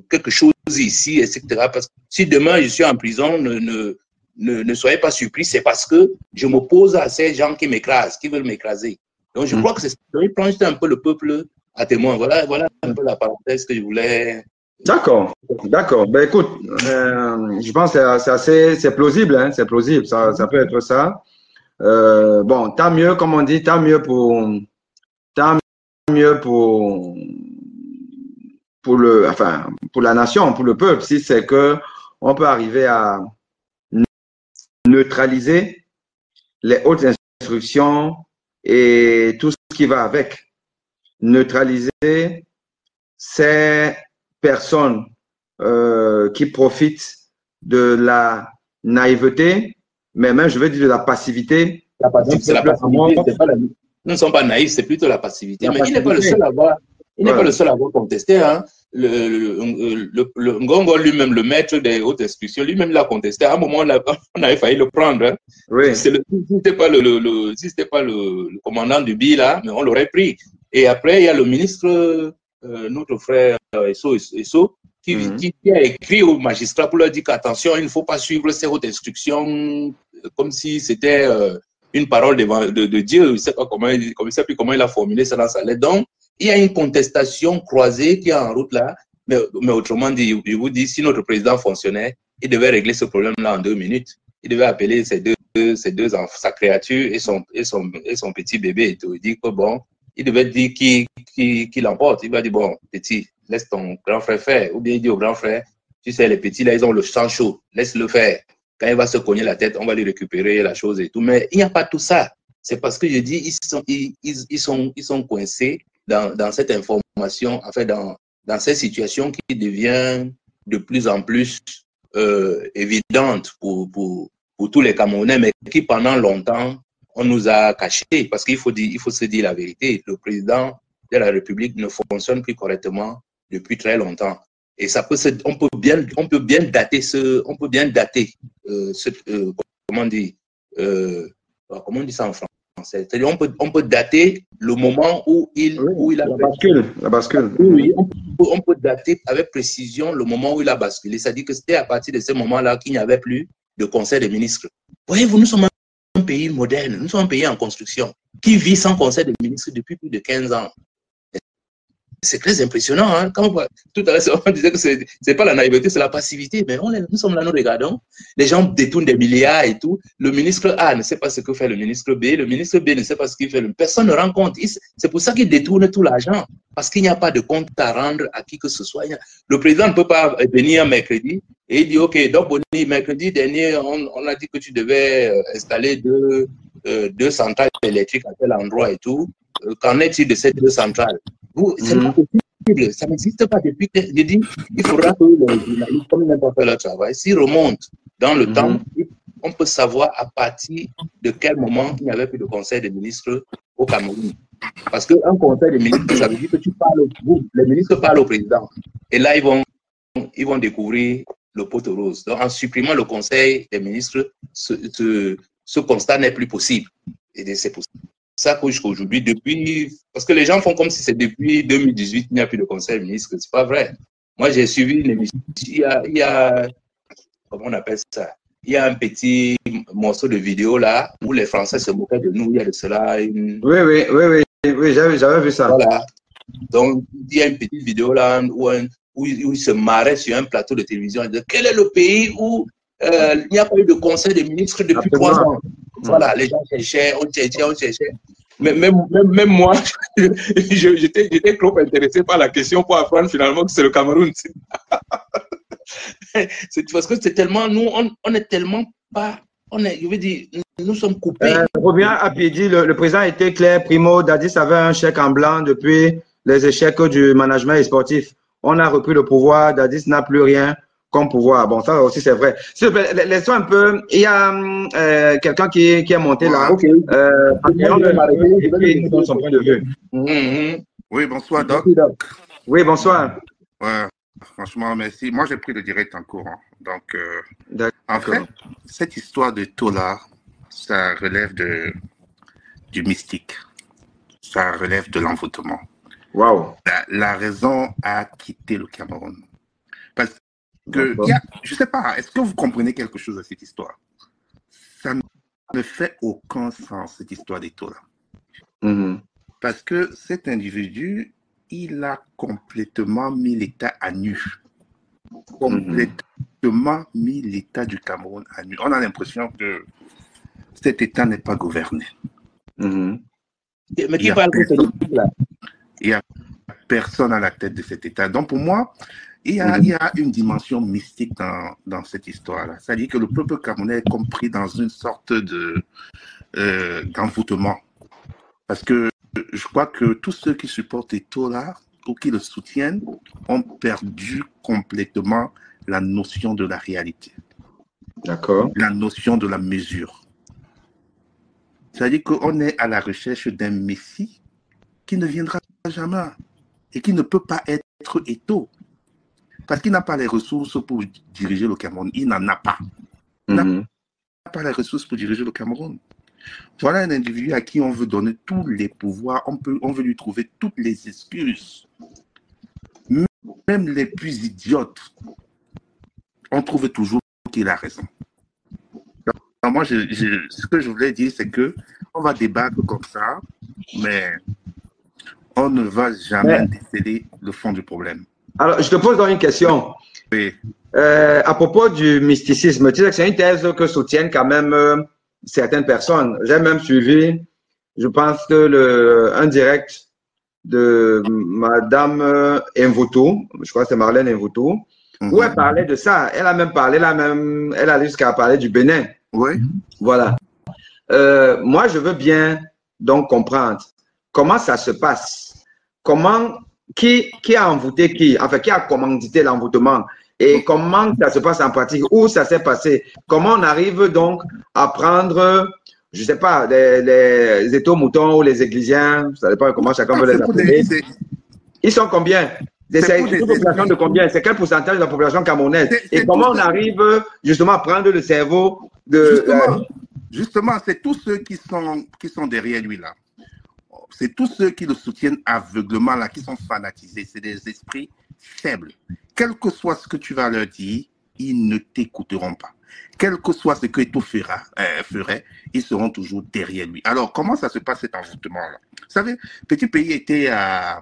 [SPEAKER 2] quelque chose ici, etc. Parce que si demain je suis en prison, ne soyez pas surpris, c'est parce que je m'oppose à ces gens qui m'écrasent, qui veulent m'écraser. Donc je crois que c'est ça. Il prend juste un peu le peuple à témoin. Voilà un peu la parenthèse que je voulais.
[SPEAKER 1] D'accord. Ben écoute, je pense que c'est plausible, hein, c'est plausible. Ça peut être ça. Bon, tant mieux, comme on dit, tant mieux pour pour la nation, pour le peuple, si c'est que on peut arriver à neutraliser les hautes instructions et tout ce qui va avec. Neutraliser ces personnes qui profitent de la naïveté, mais même, je veux dire, de la passivité.
[SPEAKER 2] C'est la passivité. Nous ne sommes pas naïfs, c'est plutôt la passivité. Mais il n'est pas le seul à avoir, contesté. Hein. Le Ngongo lui-même, le maître des hautes instructions, lui-même l'a contesté. À un moment, on avait failli le prendre. Hein.
[SPEAKER 1] Oui.
[SPEAKER 2] Si ce n'était pas le commandant du BI, là, mais on l'aurait pris. Et après, il y a le ministre, notre frère Esso, qui a écrit aux magistrats pour leur dire qu'attention, il ne faut pas suivre ces hautes instructions comme si c'était une parole de Dieu. Je ne sais pas comment il a formulé ça dans sa lettre. Donc, il y a une contestation croisée qui est en route là. Mais autrement dit, je vous dis, si notre président fonctionnait, il devait régler ce problème-là en 2 minutes. Il devait appeler ses deux enfants, sa créature et son petit bébé et tout. Il dit que bon, il devait dire qui l'emporte. Il va dire, bon, petit, laisse ton grand frère faire. Ou bien il dit au grand frère, tu sais, les petits là, ils ont le sang chaud, laisse-le faire. Quand il va se cogner la tête, on va lui récupérer la chose et tout. Mais il n'y a pas tout ça. C'est parce que je dis, ils sont coincés dans cette information, enfin, dans cette situation qui devient de plus en plus évidente pour pour tous les Camerounais, mais qui pendant longtemps, on nous a cachés. Parce qu'il faut se dire la vérité. Le président de la République ne fonctionne plus correctement depuis très longtemps. Et ça peut on peut bien dater comment on dit ça en français? C'est-à-dire on peut dater le moment où il a
[SPEAKER 1] la bascule.
[SPEAKER 2] Oui, on peut dater avec précision le moment où il a basculé. C'est-à-dire que c'était à partir de ce moment-là qu'il n'y avait plus de conseil des ministres. Voyez-vous, nous sommes un pays moderne, nous sommes un pays en construction qui vit sans conseil des ministres depuis plus de 15 ans. C'est très impressionnant. Hein? Tout à l'heure, on disait que ce n'est pas la naïveté, c'est la passivité. Mais nous sommes là, nous regardons. Les gens détournent des milliards et tout. Le ministre A ne sait pas ce que fait le ministre B. Le ministre B ne sait pas ce qu'il fait. Personne ne rend compte. C'est pour ça qu'il détourne tout l'argent. Parce qu'il n'y a pas de compte à rendre à qui que ce soit. Le président ne peut pas venir mercredi et il dit, OK, donc Boni, mercredi dernier, on a dit que tu devais installer deux centrales électriques à tel endroit et tout. Qu'en est-il de ces deux centrales? C'est pas possible, ça n'existe pas depuis que j'ai dit il faudra que les journalistes, comme n'importe quel leur travail, s'ils remontent dans le temps, on peut savoir à partir de quel moment il n'y avait plus de conseil des ministres au Cameroun. Parce qu'un conseil des ministres, ça veut dire que les ministres parlent au président. Et là, ils vont découvrir le pot rose. Donc, en supprimant le conseil des ministres, ce constat n'est plus possible. Et c'est possible. Ça qu'aujourd'hui, parce que les gens font comme si c'est depuis 2018 qu'il n'y a plus de conseil des ministres. C'est pas vrai. Moi, j'ai suivi une émission. Il y a, comment on appelle ça? Il y a un petit morceau de vidéo là où les Français se moquaient de nous. Il y a de cela.
[SPEAKER 1] Oui, j'avais vu ça.
[SPEAKER 2] Voilà. Donc, il y a une petite vidéo là où ils se marraient sur un plateau de télévision. Ils disaient, quel est le pays où il n'y a pas eu de conseil des ministres depuis 3 ans? Voilà, les gens cherchaient, on cherchait. Mais même moi, j'étais trop intéressé par la question pour apprendre finalement que c'est le Cameroun. C'est parce que c'est tellement, nous, on est tellement pas, je veux dire, nous sommes coupés.
[SPEAKER 1] Reviens à Pidi, le président était clair. Primo, Dadis avait un chèque en blanc depuis les échecs du management sportif. On a repris le pouvoir, Dadis n'a plus rien comme pouvoir. Bon, ça aussi, c'est vrai. Laisse-moi un peu. Il y a quelqu'un qui est monté là.
[SPEAKER 2] Okay.
[SPEAKER 1] Il nous donne son point de vue.
[SPEAKER 3] Oui, bonsoir, Doc.
[SPEAKER 1] Oui, bonsoir.
[SPEAKER 3] Ouais, franchement, merci. Moi, j'ai pris le direct en cours. Donc, en fait, cette histoire de Tola, ça relève du mystique. Ça relève de l'envoûtement.
[SPEAKER 1] Wow.
[SPEAKER 3] La raison a quitté le Cameroun. Parce que, je ne sais pas, est-ce que vous comprenez quelque chose de cette histoire? Ça ne fait aucun sens, cette histoire d'Etola. Parce que cet individu, il a complètement mis l'État à nu. Complètement mis l'État du Cameroun à nu. On a l'impression que cet État n'est pas gouverné.
[SPEAKER 2] Mais qui parle de ce là?
[SPEAKER 3] Il n'y a personne à la tête de cet État. Donc, pour moi, il y a une dimension mystique dans cette histoire-là. C'est-à-dire que le peuple camerounais est compris dans une sorte d'envoûtement. Parce que je crois que tous ceux qui supportent Etola ou qui le soutiennent ont perdu complètement la notion de la réalité.
[SPEAKER 1] D'accord.
[SPEAKER 3] La notion de la mesure. C'est-à-dire qu'on est à la recherche d'un messie qui ne viendra jamais et qui ne peut pas être Eto'o. Parce qu'il n'a pas les ressources pour diriger le Cameroun. Il n'en a pas. Il n'a pas les ressources pour diriger le Cameroun. Voilà un individu à qui on veut donner tous les pouvoirs. On veut lui trouver toutes les excuses. Même les plus idiotes. On trouve toujours qu'il a raison. Alors moi, ce que je voulais dire, c'est qu'on va débattre comme ça, mais on ne va jamais déceler le fond du problème.
[SPEAKER 1] Alors, je te pose donc une question.
[SPEAKER 3] Oui.
[SPEAKER 1] À propos du mysticisme, tu sais que c'est une thèse que soutiennent quand même certaines personnes. J'ai même suivi, je pense que un direct de Madame Mvutu, je crois que c'est Marlène Mvutu, où elle parlait de ça. Elle a même parlé, elle a jusqu'à parler du Bénin.
[SPEAKER 3] Oui.
[SPEAKER 1] Voilà. Moi, je veux bien donc comprendre comment ça se passe. Qui a envoûté qui? Enfin, qui a commandité l'envoûtement? Et comment ça se passe en pratique? Où ça s'est passé? Comment on arrive donc à prendre, je ne sais pas, les étos-moutons ou les églisiens, ça dépend comment chacun veut les appeler. Ils sont combien? C'est une population de combien? C'est quel pourcentage de la population camerounaise? Et comment on arrive justement à prendre le cerveau de...
[SPEAKER 3] Justement, c'est tous ceux qui sont derrière lui là. C'est tous ceux qui le soutiennent aveuglement là, qui sont fanatisés. C'est des esprits faibles. Quel que soit ce que tu vas leur dire, ils ne t'écouteront pas. Quel que soit ce que Eto'o ferait, ils seront toujours derrière lui. Alors, comment ça se passe cet envoûtement-là? Vous savez, Petit Pays était à...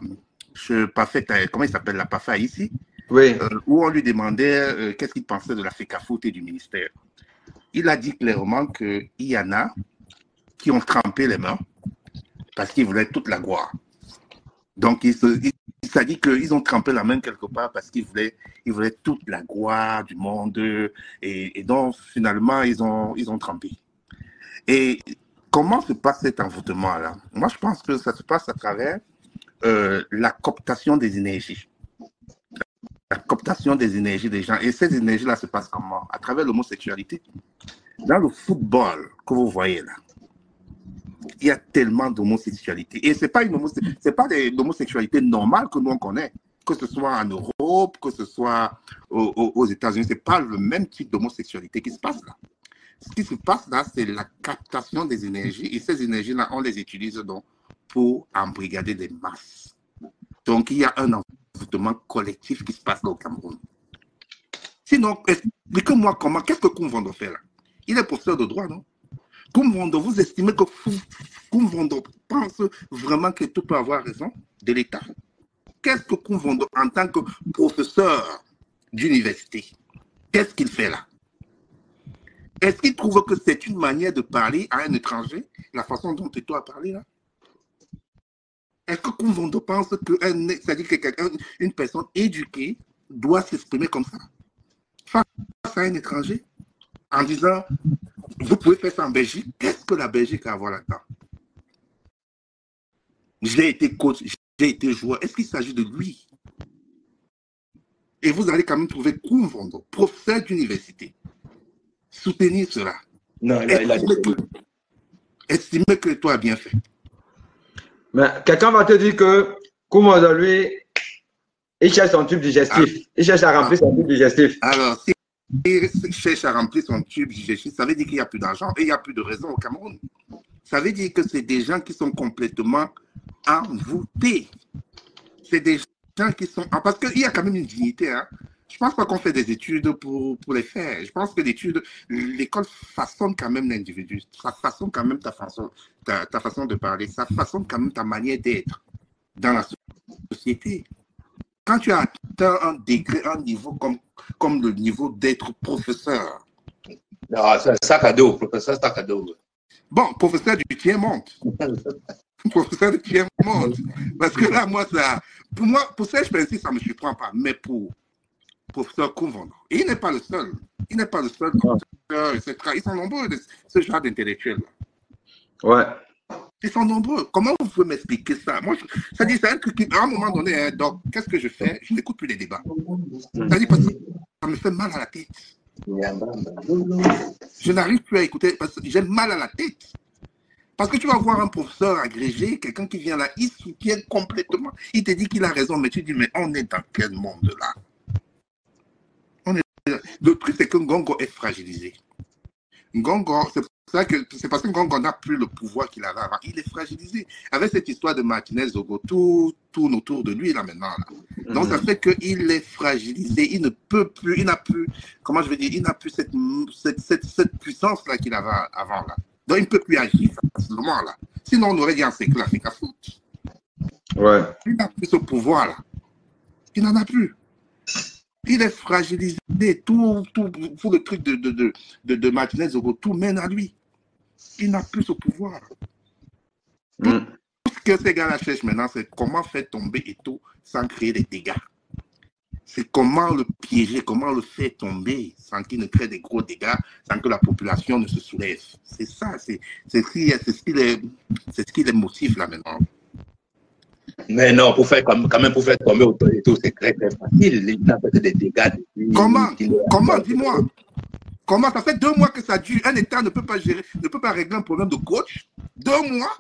[SPEAKER 3] comment il s'appelle, la PAFA ici,
[SPEAKER 1] oui.
[SPEAKER 3] Où on lui demandait qu'est-ce qu'il pensait de la FECAFOOT et du ministère. Il a dit clairement qu'il y en a qui ont trempé les mains parce qu'ils voulaient toute la gloire. Donc, il s'est dit qu'ils ont trempé la main quelque part parce qu'ils voulaient toute la gloire du monde et donc, finalement, ils ont trempé. Et comment se passe cet envoûtement-là? Moi, je pense que ça se passe à travers la cooptation des énergies. La cooptation des énergies des gens. Et ces énergies-là se passent comment? À travers l'homosexualité. Dans le football que vous voyez là, il y a tellement d'homosexualité. Et ce n'est pas l'homosexualité normale que nous on connaît, que ce soit en Europe, que ce soit aux États-Unis. Ce n'est pas le même type d'homosexualité qui se passe là. Ce qui se passe là, c'est la captation des énergies. Et ces énergies-là, on les utilise donc pour embrigader des masses. Donc, il y a un envoûtement collectif qui se passe là au Cameroun. Sinon, expliquez-moi comment, qu'est-ce que Koumvondo fait là? Il est professeur de droit, non? Koumvondo, vous estimez que Koumvondo pense vraiment que tout peut avoir raison de l'État? Qu'est-ce que Koumvondo, en tant que professeur d'université, qu'est-ce qu'il fait là? Est-ce qu'il trouve que c'est une manière de parler à un étranger, la façon dont Eto'o a parlé là? Est-ce que Koumvondo pense c'est-à-dire qu'une personne éduquée doit s'exprimer comme ça face à un étranger en disant vous pouvez faire ça en Belgique? Qu'est-ce que la Belgique a à voir là-dedans? J'ai été coach, j'ai été joueur. Est-ce qu'il s'agit de lui? Et vous allez quand même trouver Koumvondo, professeur d'université, soutenir cela.
[SPEAKER 2] Non,
[SPEAKER 3] Estimer que toi as bien fait.
[SPEAKER 1] Mais quelqu'un va te dire que Koumvondo, lui, il cherche son tube digestif. Il cherche à remplir son tube digestif.
[SPEAKER 3] Alors, si il cherche à remplir son tube digestif, ça veut dire qu'il n'y a plus d'argent et il n'y a plus de raison au Cameroun. Ça veut dire que c'est des gens qui sont complètement envoûtés. C'est des gens qui sont... Parce qu'il y a quand même une dignité. Hein. Je ne pense pas qu'on fait des études pour les faire. Je pense que l'école façonne quand même l'individu. Ça façonne quand même ta façon de parler. Ça façonne quand même ta manière d'être dans la société. Quand tu as atteint un degré, un niveau comme le niveau d'être professeur.
[SPEAKER 2] Non, c'est sac à dos, professeur sac à dos.
[SPEAKER 3] Bon, professeur du tiers-monde. Professeur du tiers-monde. Parce que là, pour ça, je pense que ça ne me surprend pas. Mais pour professeur Koumvondo, et il n'est pas le seul. Il n'est pas le seul professeur, etc. Ils sont nombreux, ce genre d'intellectuels.
[SPEAKER 1] Ouais.
[SPEAKER 3] Ils sont nombreux. Comment vous pouvez m'expliquer ça? Moi, ça dit, c'est un truc qui, à un moment donné, hein, donc, qu'est-ce que je fais? Je n'écoute plus les débats. Ça dit, parce que ça me fait mal à la tête. Je n'arrive plus à écouter parce que j'ai mal à la tête. Parce que tu vas voir un professeur agrégé, quelqu'un qui vient là, il soutient complètement. Il te dit qu'il a raison, mais tu dis, mais on est dans quel monde là? Le truc, c'est que Ngongo est fragilisé. Ngongo, c'est parce que Ngongo n'a plus le pouvoir qu'il avait avant. Il est fragilisé. Avec cette histoire de Martinez Zogo, tout tourne autour de lui là maintenant. Là. Donc ça fait qu'il est fragilisé. Il ne peut plus, il n'a plus, comment je vais dire, il n'a plus cette puissance là qu'il avait avant là. Donc il ne peut plus agir facilement là. Sinon on aurait dit en sécule la FECAFOOT.
[SPEAKER 1] Ouais.
[SPEAKER 3] Il n'a plus ce pouvoir là. Il n'en a plus. Il est fragilisé, tout le truc de Martinez Zogo, tout mène à lui. Il n'a plus ce pouvoir. Tout ce que ces gars-là cherchent maintenant, c'est comment faire tomber Eto'o sans créer des dégâts. C'est comment le piéger, comment le faire tomber sans qu'il ne crée des gros dégâts, sans que la population ne se soulève. C'est ça, c'est ce qui les motive là maintenant.
[SPEAKER 2] Mais non, quand même, pour faire tomber Eto'o, c'est très, très facile. Il a fait des dégâts.
[SPEAKER 3] Comment, dis-moi. Comment ça fait 2 mois que ça dure? Un État ne peut pas gérer, ne peut pas régler un problème de coach. 2 mois?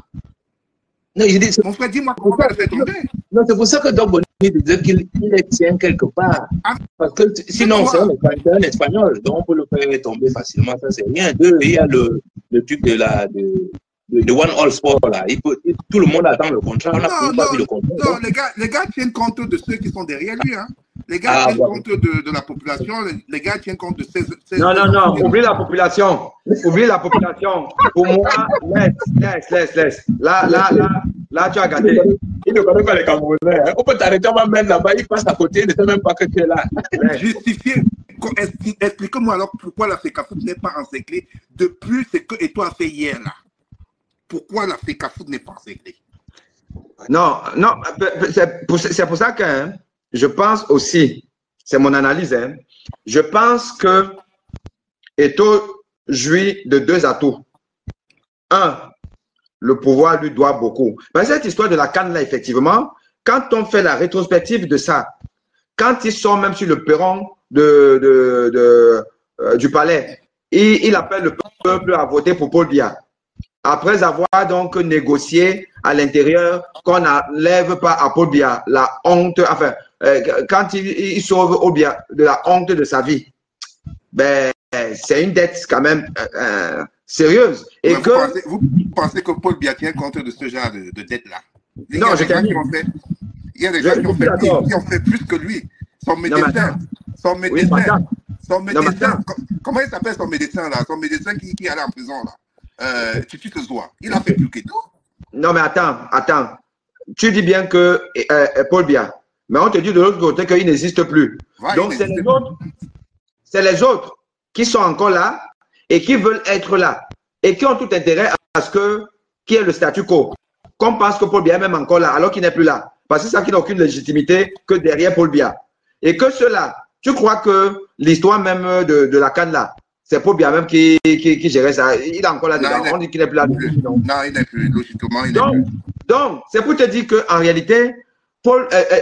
[SPEAKER 2] Non, je dis,
[SPEAKER 3] mon frère, dis-moi comment on va le faire tomber.
[SPEAKER 2] Non, c'est pour ça que Doc Bonny disait qu'il les tient quelque part. Parce que sinon, c'est un Espagnol, donc on peut le faire tomber facilement. Ça, c'est rien. Il y a le truc de One All Sport, là. Tout le monde attend le contrat. On n'a pas vu le contrat.
[SPEAKER 3] Non, les gars tiennent compte de ceux qui sont derrière lui. Hein. Les gars tiennent compte de la population. Les gars tiennent compte de ces
[SPEAKER 1] non, oublie la population. Oublie la population. Pour moi, laisse. Là, tu as gâté.
[SPEAKER 2] Il ne connaît pas les Camerounais. Hein. On peut t'arrêter, on va mettre là-bas, il passe à côté, il ne sait même pas que tu es là.
[SPEAKER 3] Justifier. Explique-moi alors pourquoi la FECAFOOT n'est pas encerclée depuis ce que Eto'o a fait hier là. Pourquoi la FECAFOOT n'est pas encerclée?
[SPEAKER 1] Non, c'est pour ça que hein, je pense aussi, c'est mon analyse, hein, je pense que Eto'o jouit de 2 atouts. Un, le pouvoir lui doit beaucoup. Mais cette histoire de la CAN là, effectivement, quand on fait la rétrospective de ça, quand ils sont même sur le perron du palais, il appelle le peuple à voter pour Paul Biya. Après avoir donc négocié à l'intérieur qu'on n'enlève pas à Paul Biya la honte, enfin, quand il sauve Paul Biya de la honte de sa vie, ben, c'est une dette quand même sérieuse. Et
[SPEAKER 3] vous pensez que Paul Biya tient compte de ce genre de dette-là?
[SPEAKER 1] Non, je t'ai dit.
[SPEAKER 3] Il y a des gens qui ont fait plus que lui. Son médecin. Comment il s'appelle son médecin là? Son médecin qui est allé en prison là. Tu te vois. Il a fait plus que tout.
[SPEAKER 1] Non, mais attends. Tu dis bien que Paul Biya, mais on te dit de l'autre côté qu'il n'existe plus. Ouais, donc c'est les autres qui sont encore là et qui veulent être là et qui ont tout intérêt à ce qu'il y ait le statu quo. Qu'on pense que Paul Biya est même encore là alors qu'il n'est plus là. Parce que c'est ça qui n'a aucune légitimité que derrière Paul Biya. Et que cela, tu crois que l'histoire même de la CAN là, c'est Paul Biya même qui gérait ça. Il est encore là dedans. On dit qu'il n'est plus là.
[SPEAKER 3] Non, il n'est plus. Logiquement, il n'est plus.
[SPEAKER 1] Donc, c'est pour te dire qu'en réalité,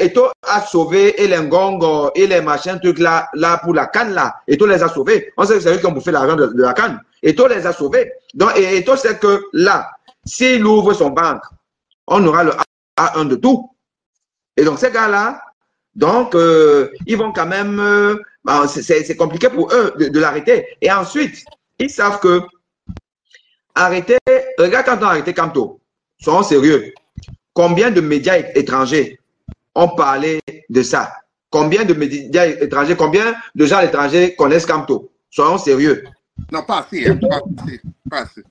[SPEAKER 1] Eto'o a sauvé et les Ngongo et les machins trucs là pour la CAN là. Eto'o les a sauvés. On sait que c'est eux qui ont bouffé l'argent de la CAN. Eto'o les a sauvés. Donc, Eto'o sait que là, s'il ouvre son banque, on aura le A1 de tout. Et donc, ces gars-là, donc, ils vont quand même, c'est compliqué pour eux de l'arrêter. Et ensuite, ils savent que arrêter, regarde quand on a arrêté Kamto, soyons sérieux. Combien de médias étrangers ont parlé de ça? Combien de médias étrangers, combien de gens étrangers connaissent Kamto? Soyons sérieux.
[SPEAKER 3] Non, pas assez, hein, pas assez.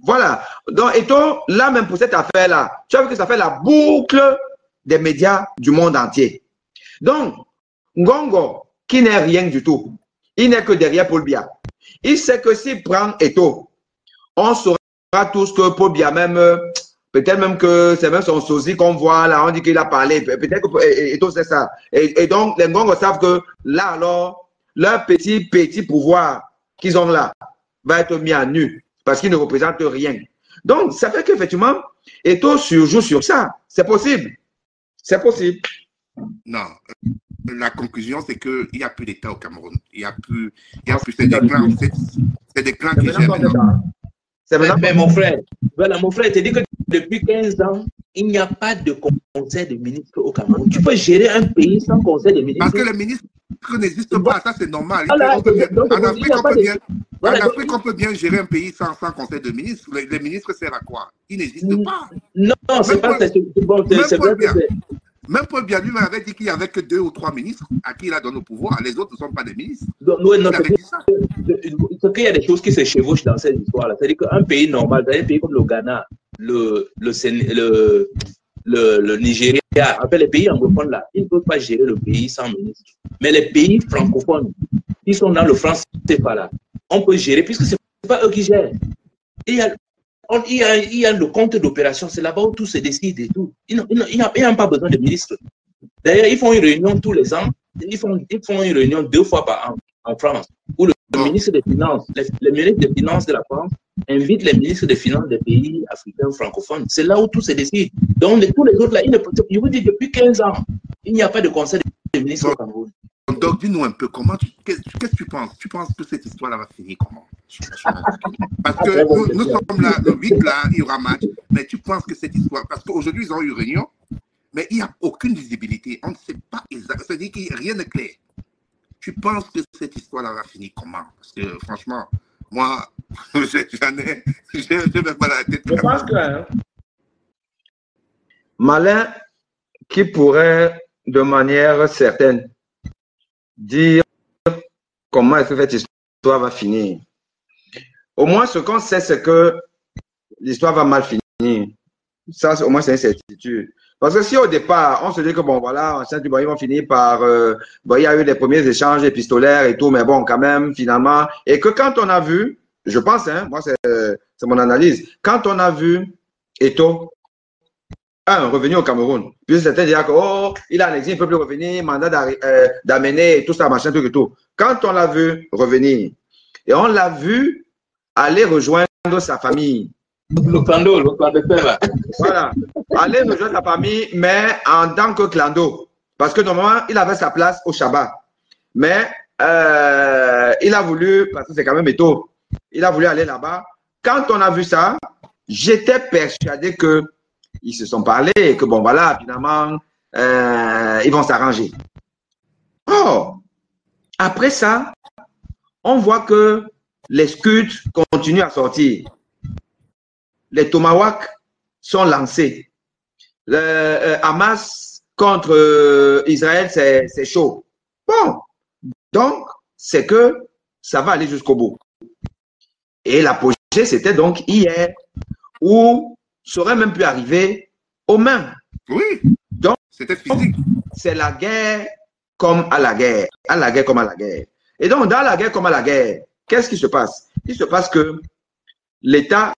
[SPEAKER 1] Voilà. Donc, Eto'o, là même pour cette affaire-là, tu as vu que ça fait la boucle des médias du monde entier. Donc, Ngongo, qui n'est rien du tout, il n'est que derrière Paul Biya. Il sait que s'il prend Eto'o, on saura tous que Paul Biya même, peut-être même que c'est même son sosie qu'on voit là, on dit qu'il a parlé, peut-être que Eto'o c'est ça. Et donc, les Ngongo savent que là, alors, leur petit pouvoir qu'ils ont là va être mis à nu parce qu'ils ne représentent rien. Donc, ça fait qu'effectivement, Eto'o surjoue sur ça. C'est possible. C'est possible.
[SPEAKER 3] Non. La conclusion, c'est qu'il n'y a plus d'État au Cameroun. Il n'y a plus. C'est des clans qui gèrent.
[SPEAKER 2] Mais mon frère, voilà, mon frère te dit que depuis 15 ans, il n'y a pas de conseil de ministres au Cameroun. Tu peux gérer un pays sans conseil de ministres.
[SPEAKER 3] Parce que les ministres n'existent pas, ça c'est normal. En Afrique, on peut bien gérer un pays sans conseil de ministres. Les ministres servent à quoi? Ils n'existent pas.
[SPEAKER 2] Non, c'est pas
[SPEAKER 3] même Paul Biya lui avait dit qu'il n'y avait que 2 ou 3 ministres à qui il a donné le pouvoir. Les autres ne sont pas des ministres.
[SPEAKER 2] C'est qu'il y a des choses qui se chevauchent dans cette histoire-là. C'est-à-dire qu'un pays normal, un pays comme le Ghana, le Nigeria, en fait, les pays anglophones là, ils ne peuvent pas gérer le pays sans ministre. Mais les pays francophones, qui sont dans le franc CFA là, on peut gérer puisque ce n'est pas eux qui gèrent. Il y a le compte d'opération, c'est là-bas où tout se décide et tout. Ils n'ont pas besoin de ministre. D'ailleurs, ils font une réunion tous les ans. Ils font une réunion 2 fois par an. en France, où le ministre des Finances, les ministres des Finances de la France invitent les ministres des Finances des pays africains francophones. C'est là où tout se décide. Donc, tous les autres, là, je vous dis, depuis 15 ans, il n'y a pas de conseil des ministres au Cameroun.
[SPEAKER 3] Donc, dis-nous un peu, qu'est-ce que tu penses? Tu penses que cette histoire-là va finir comment? Parce que nous sommes là, le 8, là, il y aura match, mais tu penses que cette histoire, parce qu'aujourd'hui, ils ont eu réunion, mais il n'y a aucune visibilité. On ne sait pas exactement, c'est-à-dire que rien n'est clair. Tu penses que cette histoire-là va finir comment? Parce que, franchement, moi, j'ai même pas la tête.
[SPEAKER 1] Je pense que malin qui pourrait, de manière certaine, dire comment est-ce que cette histoire va finir. Au moins, ce qu'on sait, c'est que l'histoire va mal finir. Ça, au moins, c'est une certitude. Parce que si au départ, on se dit que bon, voilà, ils vont finir par, bon, il y a eu les premiers échanges épistolaires et tout, mais bon, quand même, finalement, et que quand on a vu, je pense, hein, moi, c'est mon analyse, quand on a vu Eto'o, revenu au Cameroun, puis c'était dire que, oh, il a l'exil, il ne peut plus revenir, mandat d'amener, tout ça, machin, tout et tout. Quand on l'a vu revenir, et on l'a vu aller rejoindre sa famille.
[SPEAKER 2] Le clando de père.
[SPEAKER 1] Voilà. Aller rejoindre sa famille, mais en tant que clando. Parce que normalement, il avait sa place au Shabbat. Mais il a voulu, parce que c'est quand même Eto'o, il a voulu aller là-bas. Quand on a vu ça, j'étais persuadé que ils se sont parlé et que bon, voilà, finalement, ils vont s'arranger. Oh, après ça, on voit que les scuds continuent à sortir. Les tomahawks sont lancés. Le Hamas contre Israël, c'est chaud. Bon, donc, c'est que ça va aller jusqu'au bout. Et l'apogée, c'était donc hier, où ça aurait même pu arriver aux mains.
[SPEAKER 3] Oui,
[SPEAKER 1] donc
[SPEAKER 3] c'était physique.
[SPEAKER 1] C'est la guerre comme à la guerre. À la guerre comme à la guerre. Et donc, dans la guerre comme à la guerre, qu'est-ce qui se passe? Il se passe que l'État,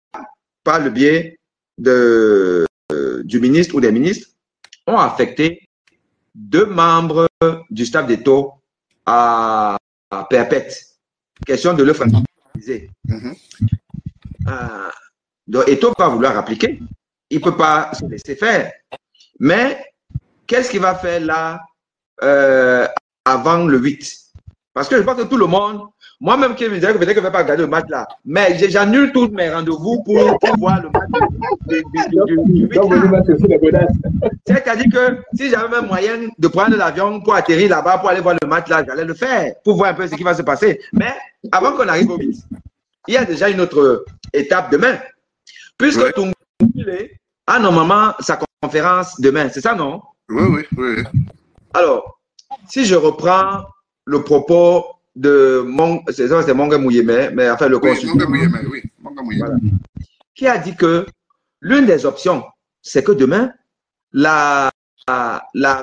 [SPEAKER 1] par le biais du ministre ou des ministres, ont affecté 2 membres du staff d'État à perpète. Question de le fragiliser. Donc, Eto'o va vouloir appliquer. Il ne peut pas se laisser faire. Mais, qu'est-ce qu'il va faire là avant le 8? Parce que je pense que tout le monde, moi-même qui me disais que peut-être que je ne vais pas regarder le match là, mais j'annule tous mes rendez-vous pour voir le match du 8. C'est-à-dire que si j'avais même moyen de prendre l'avion pour atterrir là-bas, pour aller voir le match là, j'allais le faire, pour voir un peu ce qui va se passer. Mais avant qu'on arrive au 8, il y a déjà une autre étape demain. Puisque Toumbouilé a normalement sa conférence demain, c'est ça, non?
[SPEAKER 3] Oui.
[SPEAKER 1] Alors, si je reprends le propos de c'est Monga Mouyeme, mais enfin le consultant, voilà, qui a dit que l'une des options, c'est que demain, la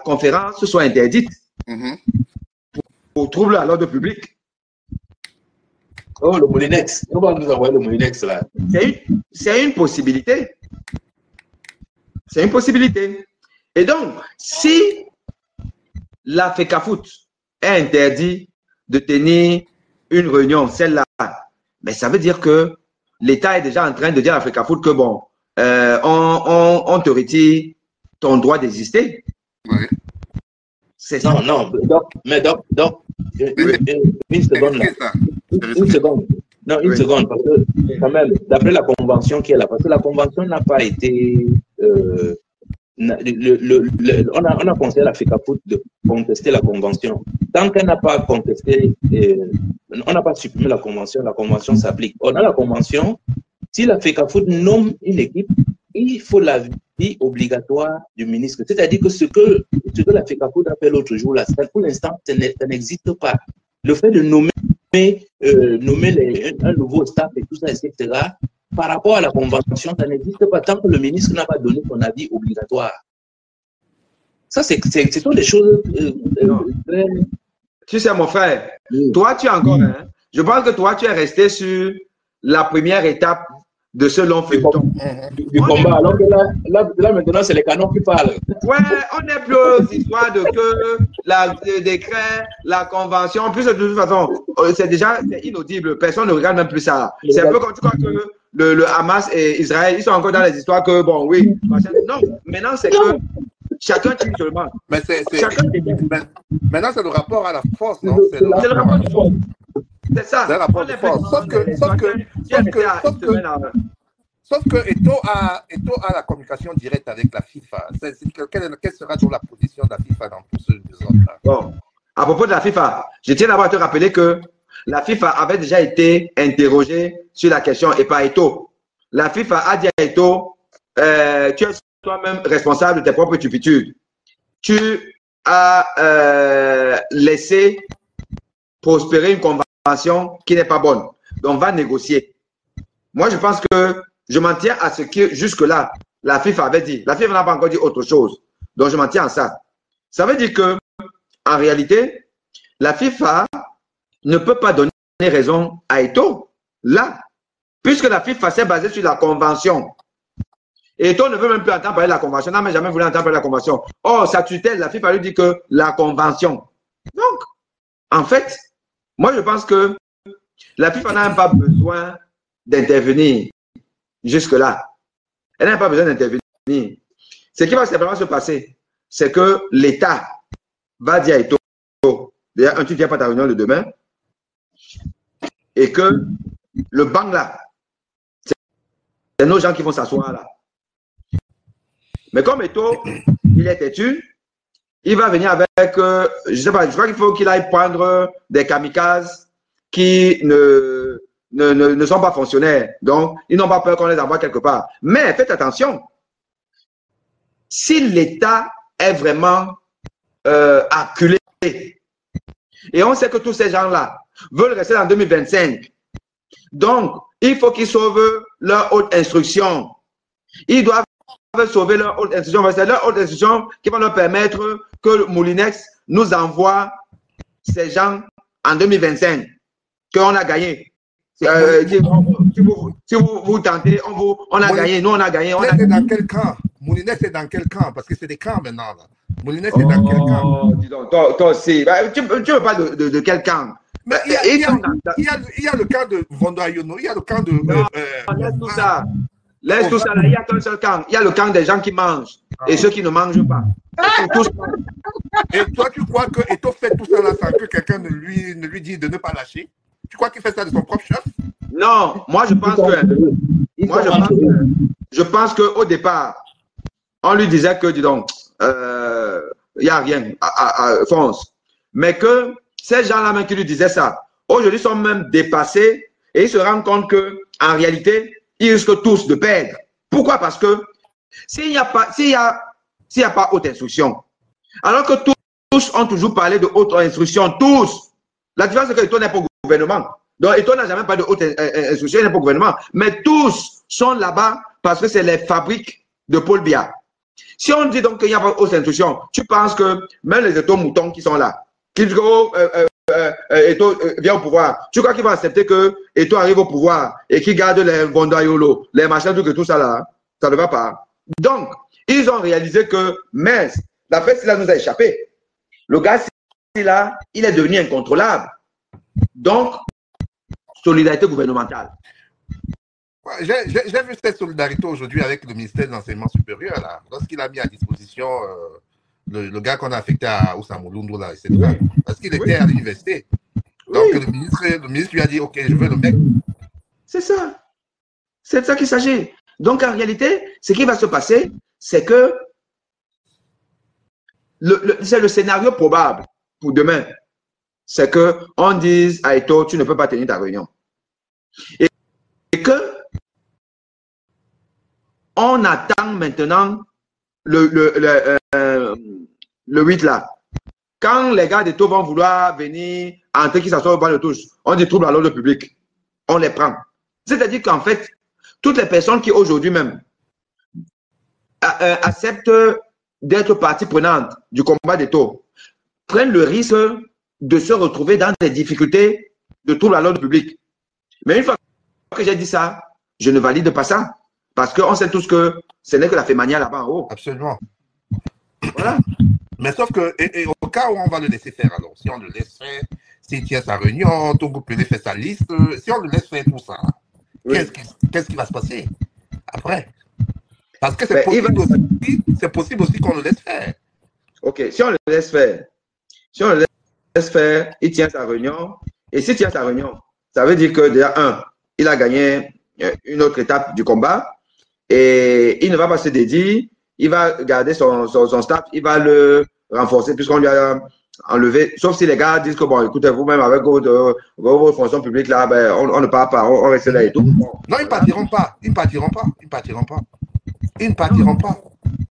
[SPEAKER 1] conférence soit interdite pour trouble à l'ordre public.
[SPEAKER 2] Oh, le Moulinex. On va nous envoyer le Moulinex là.
[SPEAKER 1] C'est une possibilité. C'est une possibilité. Et donc, si la FECAFOOT est interdit de tenir une réunion, celle-là, mais ça veut dire que l'État est déjà en train de dire à la FECAFOOT que bon, on te retire ton droit d'exister.
[SPEAKER 3] Oui.
[SPEAKER 1] C'est ça.
[SPEAKER 2] Non, une seconde là. Une seconde. Non, une seconde, parce que quand même, d'après la convention qui est là, parce que la convention n'a pas été. On a conseillé à la FECAFOOT de contester la convention. Tant qu'elle n'a pas contesté, on n'a pas supprimé la convention s'applique. Dans la convention, si la FECAFOOT nomme une équipe, il faut l'avis obligatoire du ministre. C'est-à-dire que ce que la FECAFOOT a fait l'autre jour, là, pour l'instant, ça n'existe pas. Le fait de nommer un nouveau staff et tout ça, etc., par rapport à la convention, ça n'existe pas tant que le ministre n'a pas donné son avis obligatoire. Ça, ce sont des choses...
[SPEAKER 1] Tu sais, mon frère, toi, tu es encore... Hein, je pense que toi, tu es resté sur la première étape de ce long feuilleton.
[SPEAKER 2] Du combat, alors que là maintenant, c'est les canons qui parlent.
[SPEAKER 1] Ouais, on n'est plus aux histoires de que le décret, la convention. En plus, de toute façon, c'est inaudible. Personne ne regarde même plus ça. C'est un peu comme tu crois que le Hamas et Israël, ils sont encore dans les histoires que, bon, oui. Non, maintenant, c'est que chacun tire seulement.
[SPEAKER 3] Mais maintenant, c'est le rapport à la force, non?
[SPEAKER 1] C'est le rapport de force. C'est ça.
[SPEAKER 3] C'est le rapport de force. Sauf que Eto'o a la communication directe avec la FIFA. Quelle sera donc la position de la FIFA dans tout ce désordre-là?
[SPEAKER 1] Bon, à propos de la FIFA, je tiens d'abord à te rappeler que la FIFA avait déjà été interrogée sur la question et par Eto'o. La FIFA a dit à Eto'o, tu es toi-même responsable de tes propres turpitudes. Tu as laissé prospérer une convention qui n'est pas bonne. Donc, on va négocier. Moi, je pense que je m'en tiens à ce que jusque-là, la FIFA avait dit. La FIFA n'a pas encore dit autre chose. Donc, je m'en tiens à ça. Ça veut dire que, en réalité, la FIFA ne peut pas donner raison à Eto'o, là, puisque la FIFA s'est basée sur la convention. Et Eto'o ne veut même plus entendre parler de la convention, n'a jamais voulu entendre parler de la convention. Or, sa tutelle, la FIFA lui dit que la convention. Donc, en fait, moi, je pense que la FIFA n'a même pas besoin d'intervenir jusque-là. Elle n'a pas besoin d'intervenir. Ce qui va simplement se passer, c'est que l'État va dire à Eto'o, d'ailleurs, tu ne viens pas à ta réunion de demain, et que le banc là, c'est nos gens qui vont s'asseoir là. Mais comme Eto'o, il est têtu, il va venir avec, je ne sais pas, je crois qu'il faut qu'il aille prendre des kamikazes qui ne sont pas fonctionnaires. Donc, ils n'ont pas peur qu'on les envoie quelque part. Mais faites attention, si l'État est vraiment acculé, et on sait que tous ces gens-là veulent rester en 2025, donc, il faut qu'ils sauvent leur haute instruction. Ils doivent sauver leur haute instruction. C'est leur haute instruction qui va leur permettre que Moulinex nous envoie ces gens en 2025, qu'on a gagné. Si vous tentez, on a gagné. Nous, on a gagné.
[SPEAKER 3] C'est dans quel camp? Moulinex est dans quel camp? Parce que c'est des camps maintenant. Là. Moulinex est dans quel camp?
[SPEAKER 1] Dis donc, toi aussi. Tu veux pas de quel camp?
[SPEAKER 3] Mais il y a le camp de Vondoayono, il y a le camp de...
[SPEAKER 1] laisse tout ça. Laisse tout ça. Là, il n'y a qu'un seul camp. Il y a le camp des gens qui mangent et ceux qui ne mangent pas.
[SPEAKER 3] Et toi, tu crois que Eto'o fait tout ça là sans que quelqu'un ne lui dise de ne pas lâcher? Tu crois qu'il fait ça de son propre chef?
[SPEAKER 1] Non, moi je pense qu'au départ, on lui disait que, dis donc, il n'y a rien, fonce. Mais que ces gens-là même qui lui disaient ça, aujourd'hui sont même dépassés et ils se rendent compte qu'en réalité, ils risquent tous de perdre. Pourquoi? Parce que s'il n'y a pas haute instruction, alors que tous ont toujours parlé de haute instruction, tous, la différence c'est que Eto'o n'est pas au gouvernement. Donc Eto'o n'a jamais pas de haute instruction, il n'est pas au gouvernement. Mais tous sont là-bas parce que c'est les fabriques de Paul Biya. Si on dit donc qu'il n'y a pas de haute instruction, tu penses que même les Eto'o moutons qui sont là, qui disent Eto'o vient au pouvoir, tu crois qu'ils vont accepter que Eto'o arrive au pouvoir et qu'ils gardent les Vondoayolo, les machins, tout ça là, ça ne va pas. Donc, ils ont réalisé que, mais la fête là nous a échappé. Le gars là, il est devenu incontrôlable. Donc, solidarité gouvernementale.
[SPEAKER 3] J'ai vu cette solidarité aujourd'hui avec le ministère de l'Enseignement supérieur, là, lorsqu'il a mis à disposition le gars qu'on a affecté à Ousamouloundou, là, etc. Oui. Parce qu'il était à l'université. Donc, oui. le ministre lui a dit, OK, je veux le mec.
[SPEAKER 1] C'est ça. C'est de ça qu'il s'agit. Donc, en réalité, ce qui va se passer, c'est que c'est le scénario probable pour demain. C'est qu'on dise à Eto'o, tu ne peux pas tenir ta réunion. Et que on attend maintenant le 8 là. Quand les gars d'Eto'o vont vouloir venir entrer, qui s'assoient au banc de touche, on dit trouble à l'ordre public. On les prend. C'est-à-dire qu'en fait, toutes les personnes qui aujourd'hui même acceptent d'être partie prenante du combat d'Eto'o prennent le risque de se retrouver dans des difficultés de trouble à l'ordre public. Mais une fois que j'ai dit ça, je ne valide pas ça. Parce qu'on sait tous que ce n'est que la Fémania là-bas en haut.
[SPEAKER 3] Absolument.
[SPEAKER 1] Voilà.
[SPEAKER 3] Mais sauf que, et au cas où on va le laisser faire, alors, si on le laisse faire, s'il tient sa réunion, Tongo Pelé fait sa liste, si on le laisse faire tout ça,
[SPEAKER 1] Oui.
[SPEAKER 3] qu'est-ce qui va se passer après? Parce que c'est possible aussi qu'on le laisse faire.
[SPEAKER 1] Ok, si on le laisse faire, il tient sa réunion. Et s'il tient sa réunion, ça veut dire que déjà, il a gagné une autre étape du combat et il ne va pas se dédier, il va garder son staff, il va le renforcer puisqu'on lui a enlevé, sauf si les gars disent que bon, écoutez, vous-même avec vos fonctions publiques là, ben, on ne part pas, on reste là et tout. Bon,
[SPEAKER 3] non, ils ne partiront pas. Ils ne partiront pas.